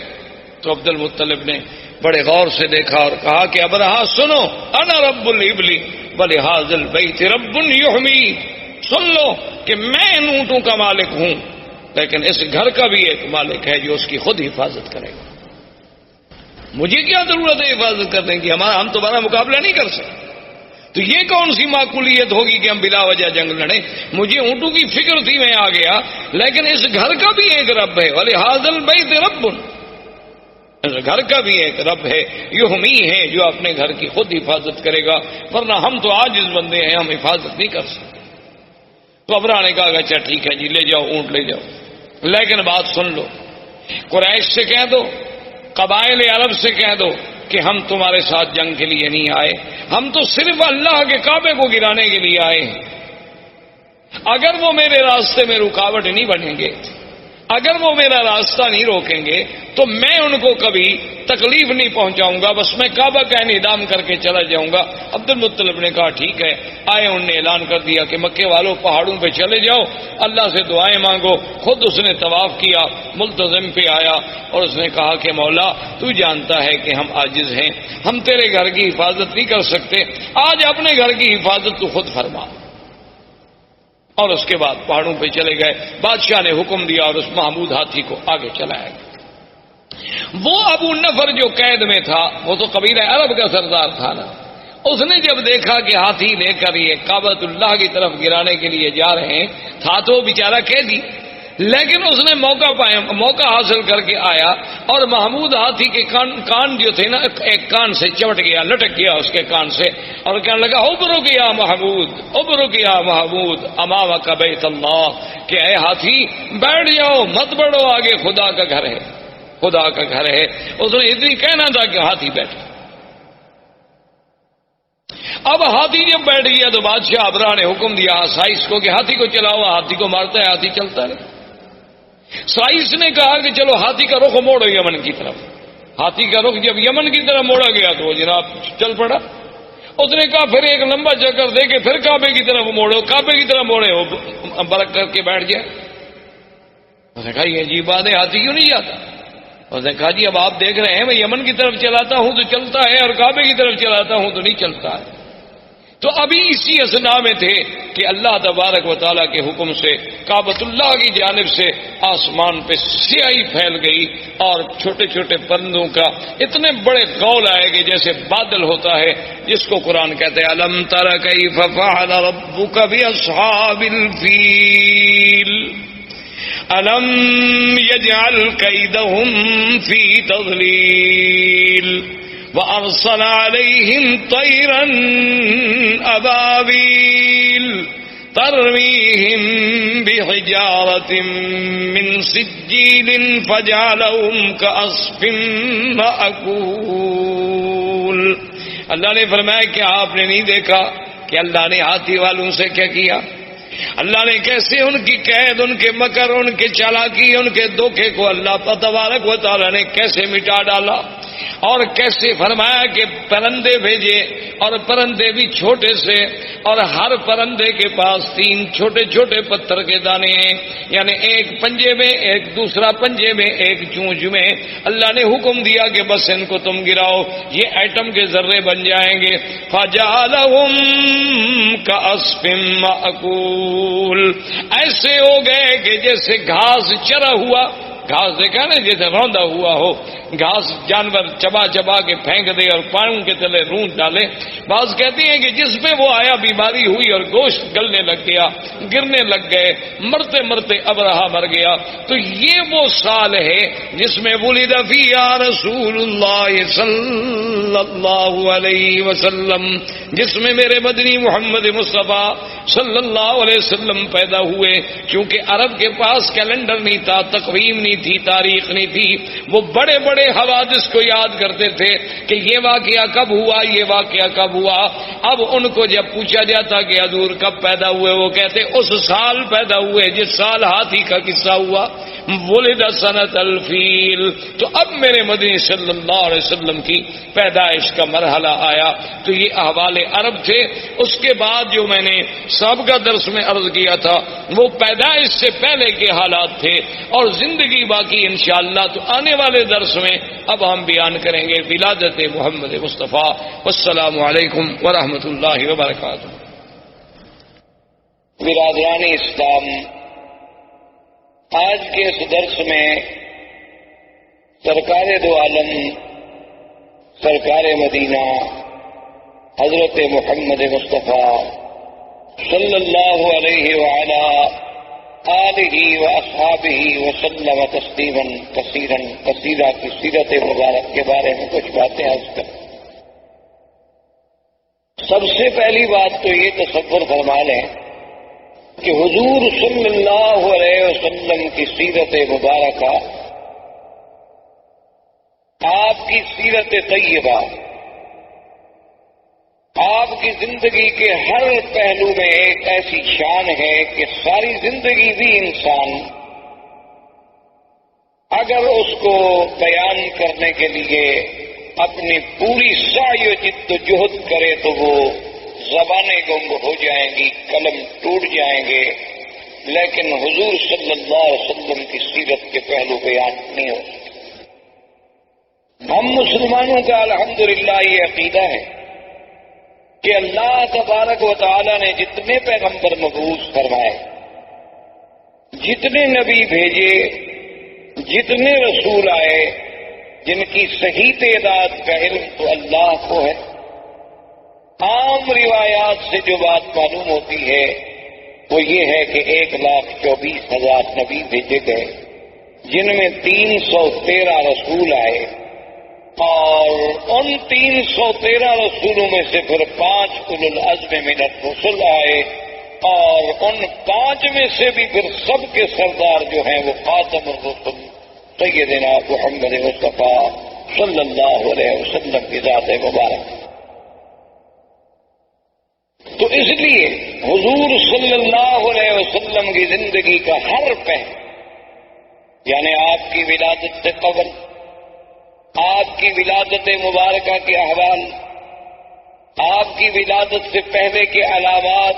تو عبد المطلب نے بڑے غور سے دیکھا اور کہا کہ ابرہہ سنو، انا رب الابل ولہذا البیت رب یحمی، سن لو کہ میں ان اونٹوں کا مالک ہوں، لیکن اس گھر کا بھی ایک مالک ہے جو اس کی خود حفاظت کرے گا۔ مجھے کیا ضرورت ہے حفاظت کرنے کی؟ ہم تمہارا مقابلہ نہیں کر سکتے، تو یہ کون سی معقولیت ہوگی کہ ہم بلا وجہ جنگ لڑیں؟ مجھے اونٹوں کی فکر تھی، میں آ گیا، لیکن اس گھر کا بھی ایک رب ہے، ولہذا البیت رب، اس گھر کا بھی ایک رب ہے، یحمی ہے جو اپنے گھر کی خود حفاظت کرے گا، ورنہ ہم تو عاجز بندے ہیں، ہم حفاظت نہیں کر سکتے۔ تو ابرہہ نے کہا کہ اچھا ٹھیک ہے جی، لے جاؤ اونٹ لے جاؤ، لیکن بات سن لو، قریش سے کہہ دو، قبائل عرب سے کہہ دو کہ ہم تمہارے ساتھ جنگ کے لیے نہیں آئے، ہم تو صرف اللہ کے کعبے کو گرانے کے لیے آئے ہیں۔ اگر وہ میرے راستے میں رکاوٹ نہیں بنیں گے، اگر وہ میرا راستہ نہیں روکیں گے تو میں ان کو کبھی تکلیف نہیں پہنچاؤں گا، بس میں کعبہ کا انہدام کر کے چلا جاؤں گا۔ عبد المطلب نے کہا ٹھیک ہے، آئے، انہوں نے اعلان کر دیا کہ مکے والوں پہاڑوں پہ چلے جاؤ، اللہ سے دعائیں مانگو۔ خود اس نے طواف کیا، ملتزم پہ آیا اور اس نے کہا کہ مولا تو جانتا ہے کہ ہم عاجز ہیں، ہم تیرے گھر کی حفاظت نہیں کر سکتے، آج اپنے گھر کی حفاظت تو خود فرما۔ اور اس کے بعد پہاڑوں پہ چلے گئے. بادشاہ نے حکم دیا اور اس محمود ہاتھی کو آگے چلایا گیا. وہ ابو نفر جو قید میں تھا وہ تو قبیلہ عرب کا سردار تھا نا. اس نے جب دیکھا کہ ہاتھی لے کر یہ کعبۃ اللہ کی طرف گرانے کے لیے جا رہے ہیں، تھا تو بیچارہ قیدی، لیکن اس نے موقع حاصل کر کے آیا اور محمود ہاتھی کے کان جو تھے نا، ایک کان سے چمٹ گیا، لٹک گیا اس کے کان سے، اور کہنے لگا ابرک یا محمود، ابرک یا محمود امامک بیت اللہ، کہ اے ہاتھی بیٹھ جاؤ، مت بڑھو، آگے خدا کا گھر ہے، خدا کا گھر ہے. اس نے اتنی کہنا تھا کہ ہاتھی بیٹھ. اب ہاتھی جب بیٹھ گیا تو بادشاہ ابراہ نے حکم دیا سائس کو کہ ہاتھی کو چلاؤ. ہاتھی کو مارتا ہے، ہاتھی چلتا ہے. سائس نے کہا کہ چلو ہاتھی کا رخ موڑو یمن کی طرف. ہاتھی کا رخ جب یمن کی طرف موڑا گیا تو وہ جناب چل پڑا. اس نے کہا پھر ایک لمبا چکر دے کے پھر کعبے کی طرف موڑو، کعبے کی طرف موڑے وہ برک کر کے بیٹھ جائے. اس نے کہا یہ عجیب بات ہے، ہاتھی کیوں نہیں جاتا؟ اس نے کہا جی اب آپ دیکھ رہے ہیں میں یمن کی طرف چلاتا ہوں تو چلتا ہے اور کعبے کی طرف چلاتا ہوں تو نہیں چلتا ہے. تو ابھی اسی اسنا میں تھے کہ اللہ تبارک و تعالیٰ کے حکم سے کعبۃ اللہ کی جانب سے آسمان پہ سیاہی پھیل گئی اور چھوٹے چھوٹے پرندوں کا اتنے بڑے غول آئے کہ جیسے بادل ہوتا ہے، جس کو قرآن کہتے ہیں الم تر کیف فعل ربک باصحاب الفیل الم یجعل کیدہم فی تضلیل وَأَرْسَلَ عَلَيْهِمْ طَيْرًا أَبَابِيلَ تَرْمِيهِمْ بِحِجَارَةٍ مِّن سِجِّيلٍ فَجَعَلَهُمْ كَعَصْفٍ مَّأْكُولٍ. اللہ نے فرمایا کہ آپ نے نہیں دیکھا کہ اللہ نے ہاتھی والوں سے کیا کیا؟ اللہ نے کیسے ان کی قید، ان کے مکر، ان کے چالاکی، ان کے دھوکے کو اللہ تبارک و تعالیٰ نے کیسے مٹا ڈالا، اور کیسے فرمایا کہ پرندے بھیجے اور پرندے بھی چھوٹے سے، اور ہر پرندے کے پاس 3 چھوٹے چھوٹے پتھر کے دانے ہیں، یعنی ایک پنجے میں، ایک دوسرا پنجے میں، ایک چونچ میں. اللہ نے حکم دیا کہ بس ان کو تم گراؤ، یہ ایٹم کے ذرے بن جائیں گے. فَجَعَلَهُمْ كَعَصْفٍ مَّأْكُولٍ، ایسے ہو گئے کہ جیسے گھاس چرا ہوا، گھاس دیکھا نا جیسے روندا ہوا ہو، گھاس جانور چبا چبا کے پھینک دے اور پاؤں کے تلے رونٹ ڈالے. بعض کہتے ہیں کہ جس پہ وہ آیا بیماری ہوئی اور گوشت گلنے لگ گیا، گرنے لگ گئے، مرتے مرتے ابرہا مر گیا. تو یہ وہ سال ہے جس میں ولد فیہ رسول اللہ صلی اللہ علیہ وسلم، جس میں میرے مدنی محمد مصطفیٰ صلی اللہ علیہ وسلم پیدا ہوئے. کیونکہ عرب کے پاس کیلنڈر نہیں تھا، تقویم نہیں تھی، تاریخ نہیں تھی. وہ بڑے بڑے حوادث کو یاد کرتے تھے کہ یہ واقعہ کب ہوا، یہ واقعہ کب ہوا. اب ان کو جب پوچھا جاتا کہ حضور کب پیدا ہوئے، وہ کہتے اس سال پیدا ہوئے جس سال ہاتھی کا قصہ ہوا، ولد سنۃ الفیل. تو اب میرے مدنی صلی اللہ علیہ وسلم کی پیدائش کا مرحلہ آیا. تو یہ احوال عرب تھے. اس کے بعد جو میں نے سابقہ درس میں عرض کیا تھا وہ پیدائش سے پہلے کے حالات تھے، اور زندگی باقی انشاءاللہ تو آنے والے درس میں اب ہم بیان کریں گے ولادت محمد مصطفیٰ. والسلام علیکم ورحمۃ اللہ وبرکاتہ. برادران اسلام، آج کے اس درس میں سرکار دو عالم، سرکار مدینہ حضرت محمد مصطفیٰ صلی اللہ علیہ وعلا آلہ و اصحابہ وسلم تسلیما کثیرا کثیرا کی سیرت مبارک کے بارے میں کچھ باتیں عرض کریں. سب سے پہلی بات تو یہ تصور فرما لیں کہ حضور صلی اللہ علیہ وسلم کی سیرت مبارکہ، آپ کی سیرت طیبہ، آپ کی زندگی کے ہر پہلو میں ایک ایسی شان ہے کہ ساری زندگی بھی انسان اگر اس کو بیان کرنے کے لیے اپنی پوری سعی و جد و جہد کرے تو وہ زبانیں گنگ ہو جائیں گی، قلم ٹوٹ جائیں گے، لیکن حضور صلی اللہ علیہ وسلم کی سیرت کے پہلو بیان نہیں ہو سکتے. ہم مسلمانوں کا الحمدللہ یہ عقیدہ ہے کہ اللہ تبارک و تعالی نے جتنے پیغمبر مبعوث فرمائے جتنے نبی بھیجے، جتنے رسول آئے، جن کی صحیح تعداد کا علم تو اللہ کو ہے۔ عام روایات سے جو بات معلوم ہوتی ہے وہ یہ ہے کہ 1,24,000 نبی بھیجے گئے، جن میں 313 رسول آئے، اور ان 313 رسولوں میں سے پھر 5 اولو العزم من الرسل آئے، اور ان 5 میں سے بھی پھر سب کے سردار جو ہیں وہ خاتم الرسل سیدنا محمد مصطفیٰ صلی اللہ علیہ وسلم کی ذات مبارک۔ تو اس لیے حضور صلی اللہ علیہ وسلم کی زندگی کا ہر پہلو، یعنی آپ کی ولادت سے قبل، آپ کی ولادت مبارکہ کے احوال، آپ کی ولادت سے پہلے کے علامات،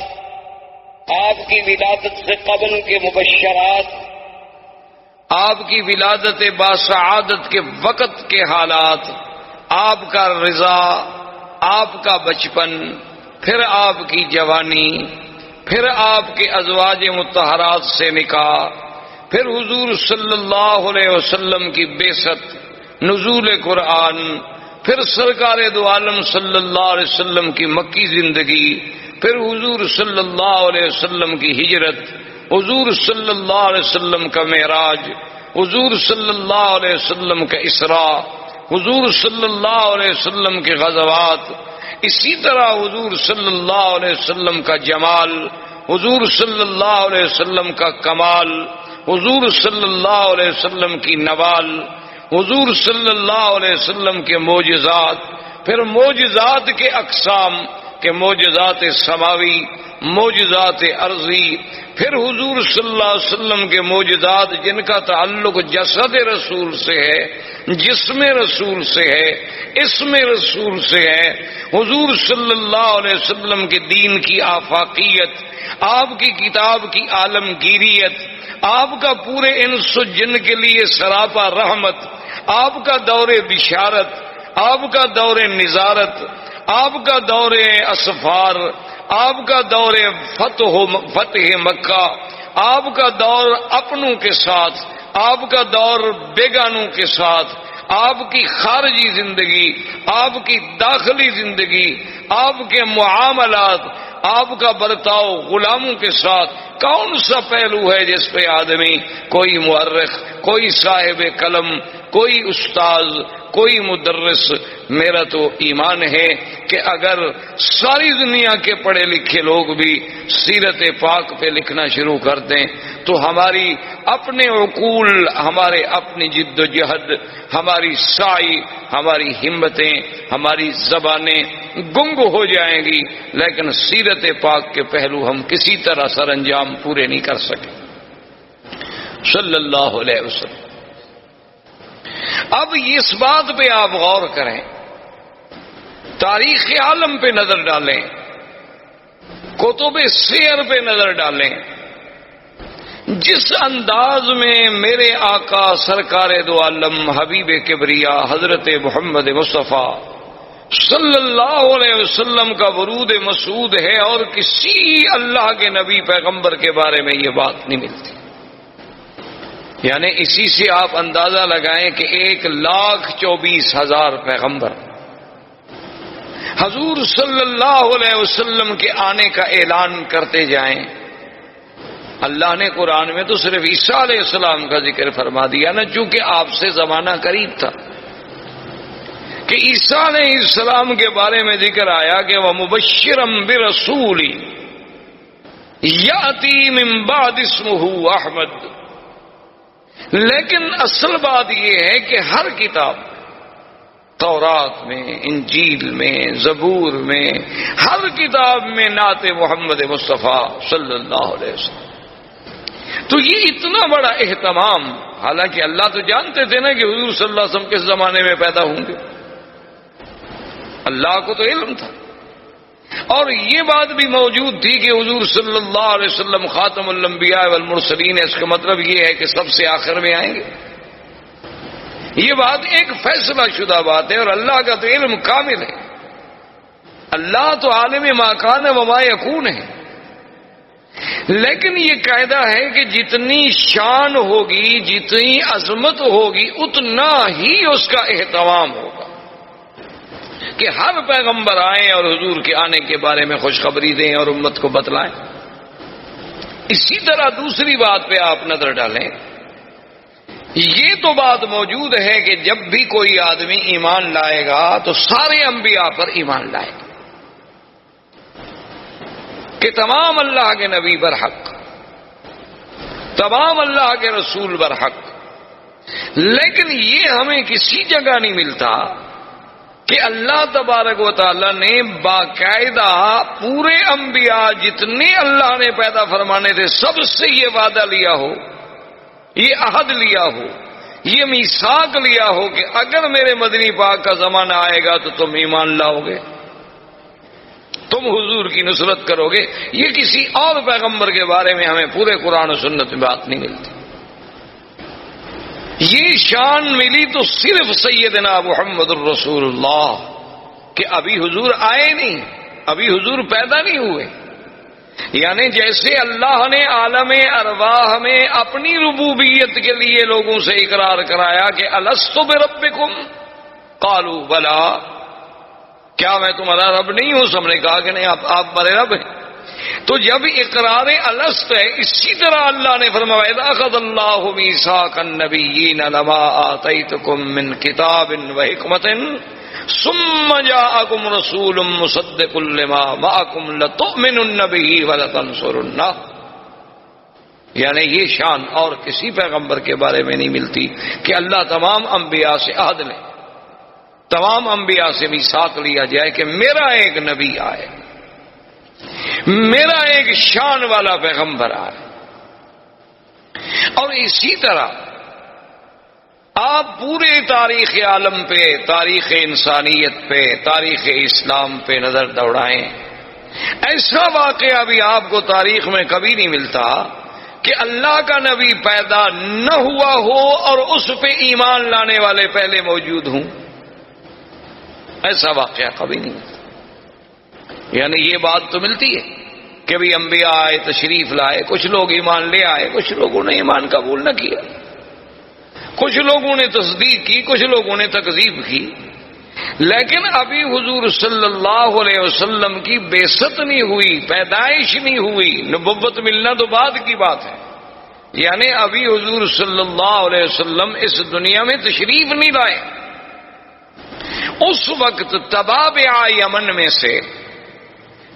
آپ کی ولادت سے قبل کے مبشرات، آپ کی ولادت باسعادت کے وقت کے حالات، آپ کا رضا، آپ کا بچپن، پھر آپ کی جوانی، پھر آپ کے ازواج مطہرات سے نکاح، پھر حضور صلی اللہ علیہ وسلم کی بعثت، نزول قرآن، پھر سرکار دو عالم صلی اللہ علیہ وسلم کی مکی زندگی، پھر حضور صلی اللہ علیہ وسلم کی ہجرت، حضور صلی اللہ علیہ وسلم کا معراج، حضور صلی اللہ علیہ وسلم کا اسراء، حضور صلی اللہ علیہ وسلم کے غزوات، اسی طرح حضور صلی اللہ علیہ وسلم کا جمال، حضور صلی اللہ علیہ وسلم کا کمال، حضور صلی اللہ علیہ وسلم کی نوال، حضور صلی اللہ علیہ وسلم کے معجزات، پھر معجزات کے اقسام کے معجزات سماوی، معجزات ارضی، پھر حضور صلی اللہ علیہ وسلم کے معجزات جن کا تعلق جسد رسول سے ہے، جسم رسول سے ہے، اسم رسول سے ہے، حضور صلی اللہ علیہ وسلم کے دین کی آفاقیت، آپ کی کتاب کی عالمگیریت، آپ کا پورے انس و جن کے لیے سراپا رحمت، آپ کا دور بشارت، آپ کا دور نظارت، آپ کا دور اسفار، آپ کا دور فتح مکہ، آپ کا دور اپنوں کے ساتھ، آپ کا دور بیگانوں کے ساتھ، آپ کی خارجی زندگی، آپ کی داخلی زندگی، آپ کے معاملات، آپ کا برتاؤ غلاموں کے ساتھ، کون سا پہلو ہے جس پہ آدمی، کوئی مورخ، کوئی صاحب قلم، کوئی استاذ، کوئی مدرس، میرا تو ایمان ہے کہ اگر ساری دنیا کے پڑھے لکھے لوگ بھی سیرت پاک پہ لکھنا شروع کر دیں تو ہماری اپنے عقول، ہمارے اپنی جد و جہد، ہماری سعی، ہماری ہمتیں، ہماری زبانیں گنگ ہو جائیں گی، لیکن سیرت پاک کے پہلو ہم کسی طرح سر انجام پورے نہیں کر سکے صلی اللہ علیہ وسلم۔ اب اس بات پہ آپ غور کریں، تاریخ عالم پہ نظر ڈالیں، کتب سیر پہ نظر ڈالیں، جس انداز میں میرے آقا سرکار دو عالم حبیب کبریا حضرت محمد مصطفیٰ صلی اللہ علیہ وسلم کا ورود مسعود ہے، اور کسی اللہ کے نبی پیغمبر کے بارے میں یہ بات نہیں ملتی۔ یعنی اسی سے آپ اندازہ لگائیں کہ 1,24,000 پیغمبر حضور صلی اللہ علیہ وسلم کے آنے کا اعلان کرتے جائیں۔ اللہ نے قرآن میں تو صرف عیسیٰ علیہ السلام کا ذکر فرما دیا نا، چونکہ آپ سے زمانہ قریب تھا، کہ عیسیٰ علیہ السلام کے بارے میں ذکر آیا کہ وَمُبَشِّرًا بِرَسُولٍ يَأْتِي مِن بَعْدِ اسْمُهُ احمد۔ لیکن اصل بات یہ ہے کہ ہر کتاب، تورات میں، انجیل میں، زبور میں، ہر کتاب میں نعت محمد مصطفیٰ صلی اللہ علیہ وسلم۔ تو یہ اتنا بڑا اہتمام، حالانکہ اللہ تو جانتے تھے نا کہ حضور صلی اللہ علیہ وسلم کس زمانے میں پیدا ہوں گے، اللہ کو تو علم تھا، اور یہ بات بھی موجود تھی کہ حضور صلی اللہ علیہ وسلم خاتم الانبیاء والمرسلین ہے، اس کا مطلب یہ ہے کہ سب سے آخر میں آئیں گے۔ یہ بات ایک فیصلہ شدہ بات ہے، اور اللہ کا تو علم کامل ہے، اللہ تو عالم ما کان و ما یکون ہے، لیکن یہ قاعدہ ہے کہ جتنی شان ہوگی، جتنی عظمت ہوگی، اتنا ہی اس کا اہتمام ہوگا کہ ہر پیغمبر آئیں اور حضور کے آنے کے بارے میں خوشخبری دیں اور امت کو بتلائیں۔ اسی طرح دوسری بات پہ آپ نظر ڈالیں، یہ تو بات موجود ہے کہ جب بھی کوئی آدمی ایمان لائے گا تو سارے انبیاء پر ایمان لائے گا کہ تمام اللہ کے نبی برحق، تمام اللہ کے رسول برحق۔ لیکن یہ ہمیں کسی جگہ نہیں ملتا کہ اللہ تبارک و تعالی نے باقاعدہ پورے انبیاء جتنے اللہ نے پیدا فرمانے تھے سب سے یہ وعدہ لیا ہو، یہ عہد لیا ہو، یہ میثاق لیا ہو کہ اگر میرے مدنی پاک کا زمانہ آئے گا تو تم ایمان لاؤ گے، تم حضور کی نصرت کرو گے۔ یہ کسی اور پیغمبر کے بارے میں ہمیں پورے قرآن و سنت میں بات نہیں ملتی۔ یہ شان ملی تو صرف سیدنا محمد الرسول اللہ کہ ابھی حضور آئے نہیں، ابھی حضور پیدا نہیں ہوئے۔ یعنی جیسے اللہ نے عالم ارواح میں اپنی ربوبیت کے لیے لوگوں سے اقرار کرایا کہ الست بربکم قالوا بلا، کیا میں تمہارا رب نہیں ہوں؟ سب نے کہا کہ نہیں، آپ ہمارے رب ہیں۔ تو جب اقرار الست ہے، اسی طرح اللہ نے فرمایا اذ اخذ اللہ میثاق النبیین لما آتیتکم من کتاب وحکمت ثم جاءکم رسول مصدق لما معکم لتؤمنن به ولتنصرنہ۔ یعنی یہ شان اور کسی پیغمبر کے بارے میں نہیں ملتی کہ اللہ تمام انبیاء سے عہد لے، تمام انبیاء سے میثاق لیا جائے کہ میرا ایک نبی آئے، میرا ایک شان والا پیغمبر آئے۔ اور اسی طرح آپ پورے تاریخ عالم پہ، تاریخ انسانیت پہ، تاریخ اسلام پہ نظر دوڑائیں، ایسا واقعہ بھی آپ کو تاریخ میں کبھی نہیں ملتا کہ اللہ کا نبی پیدا نہ ہوا ہو اور اس پہ ایمان لانے والے پہلے موجود ہوں۔ ایسا واقعہ کبھی نہیں ملتا۔ یعنی یہ بات تو ملتی ہے کہ بھی انبیاء آئے، تشریف لائے، کچھ لوگ ایمان لے آئے، کچھ لوگوں نے ایمان قبول نہ کیا، کچھ لوگوں نے تصدیق کی، کچھ لوگوں نے تکذیب کی۔ لیکن ابھی حضور صلی اللہ علیہ وسلم کی بعثت نہیں ہوئی، پیدائش نہیں ہوئی، نبوت ملنا تو بعد کی بات ہے۔ یعنی ابھی حضور صلی اللہ علیہ وسلم اس دنیا میں تشریف نہیں لائے۔ اس وقت تبابع یمن میں سے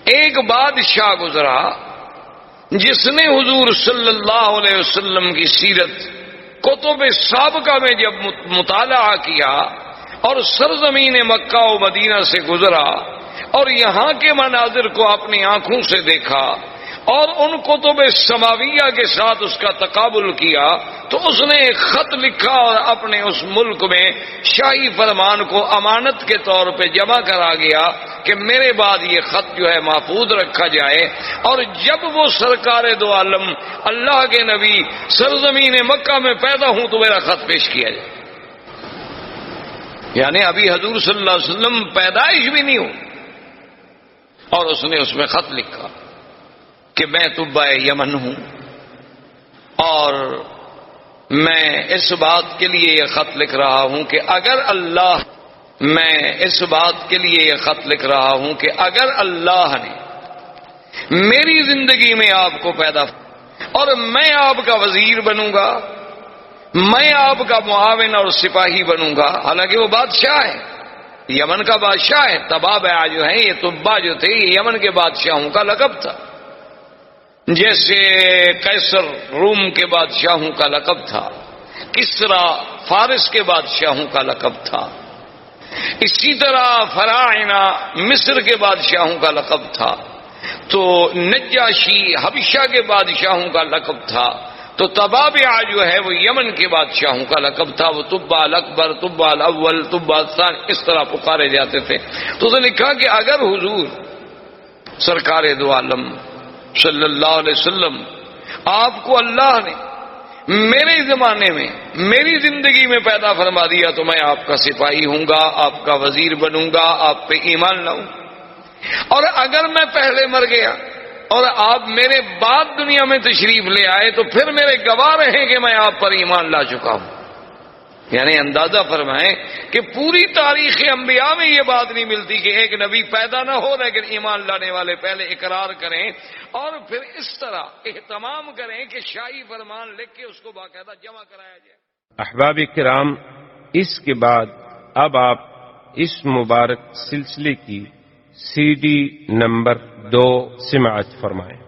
ایک بادشاہ گزرا جس نے حضور صلی اللہ علیہ وسلم کی سیرت کتب سابقہ میں جب مطالعہ کیا اور سرزمین مکہ و مدینہ سے گزرا اور یہاں کے مناظر کو اپنی آنکھوں سے دیکھا اور ان کتب سماویہ کے ساتھ اس کا تقابل کیا تو اس نے ایک خط لکھا اور اپنے اس ملک میں شاہی فرمان کو امانت کے طور پہ جمع کرا گیا کہ میرے بعد یہ خط جو ہے محفوظ رکھا جائے، اور جب وہ سرکار دو عالم اللہ کے نبی سرزمین مکہ میں پیدا ہوں تو میرا خط پیش کیا جائے۔ یعنی ابھی حضور صلی اللہ علیہ وسلم پیدائش بھی نہیں ہو اور اس نے اس میں خط لکھا کہ میں طبع یمن ہوں اور میں اس بات کے لیے یہ خط لکھ رہا ہوں کہ اگر اللہ نے میری زندگی میں آپ کو پیدا اور میں آپ کا وزیر بنوں گا، میں آپ کا معاون اور سپاہی بنوں گا۔ حالانکہ وہ بادشاہ ہے، یمن کا بادشاہ ہے۔ تبابع جو ہیں یہ طبا جو تھے یہ یمن کے بادشاہوں کا لقب تھا، جیسے قیصر روم کے بادشاہوں کا لقب تھا، کسرا فارس کے بادشاہوں کا لقب تھا، اسی طرح فراعنہ مصر کے بادشاہوں کا لقب تھا، تو نجاشی حبشہ کے بادشاہوں کا لقب تھا، تو تبابع جو ہے وہ یمن کے بادشاہوں کا لقب تھا۔ وہ طبع الاکبر، طبع الاول، طبع الثانی اس طرح پکارے جاتے تھے۔ تو اس نے لکھا کہ اگر حضور سرکار دو عالم صلی اللہ علیہ وسلم آپ کو اللہ نے میرے زمانے میں میری زندگی میں پیدا فرما دیا تو میں آپ کا سپاہی ہوں گا، آپ کا وزیر بنوں گا، آپ پہ ایمان لاؤں، اور اگر میں پہلے مر گیا اور آپ میرے بعد دنیا میں تشریف لے آئے تو پھر میرے گواہ رہیں کہ میں آپ پر ایمان لا چکا ہوں. یعنی اندازہ فرمائیں کہ پوری تاریخ انبیاء میں یہ بات نہیں ملتی کہ ایک نبی پیدا نہ ہو لیکن ایمان لانے والے پہلے اقرار کریں اور پھر اس طرح اہتمام کریں کہ شاہی فرمان لکھ کے اس کو باقاعدہ جمع کرایا جائے. احباب کرام، اس کے بعد اب آپ اس مبارک سلسلے کی CD نمبر 2 سماعت فرمائیں.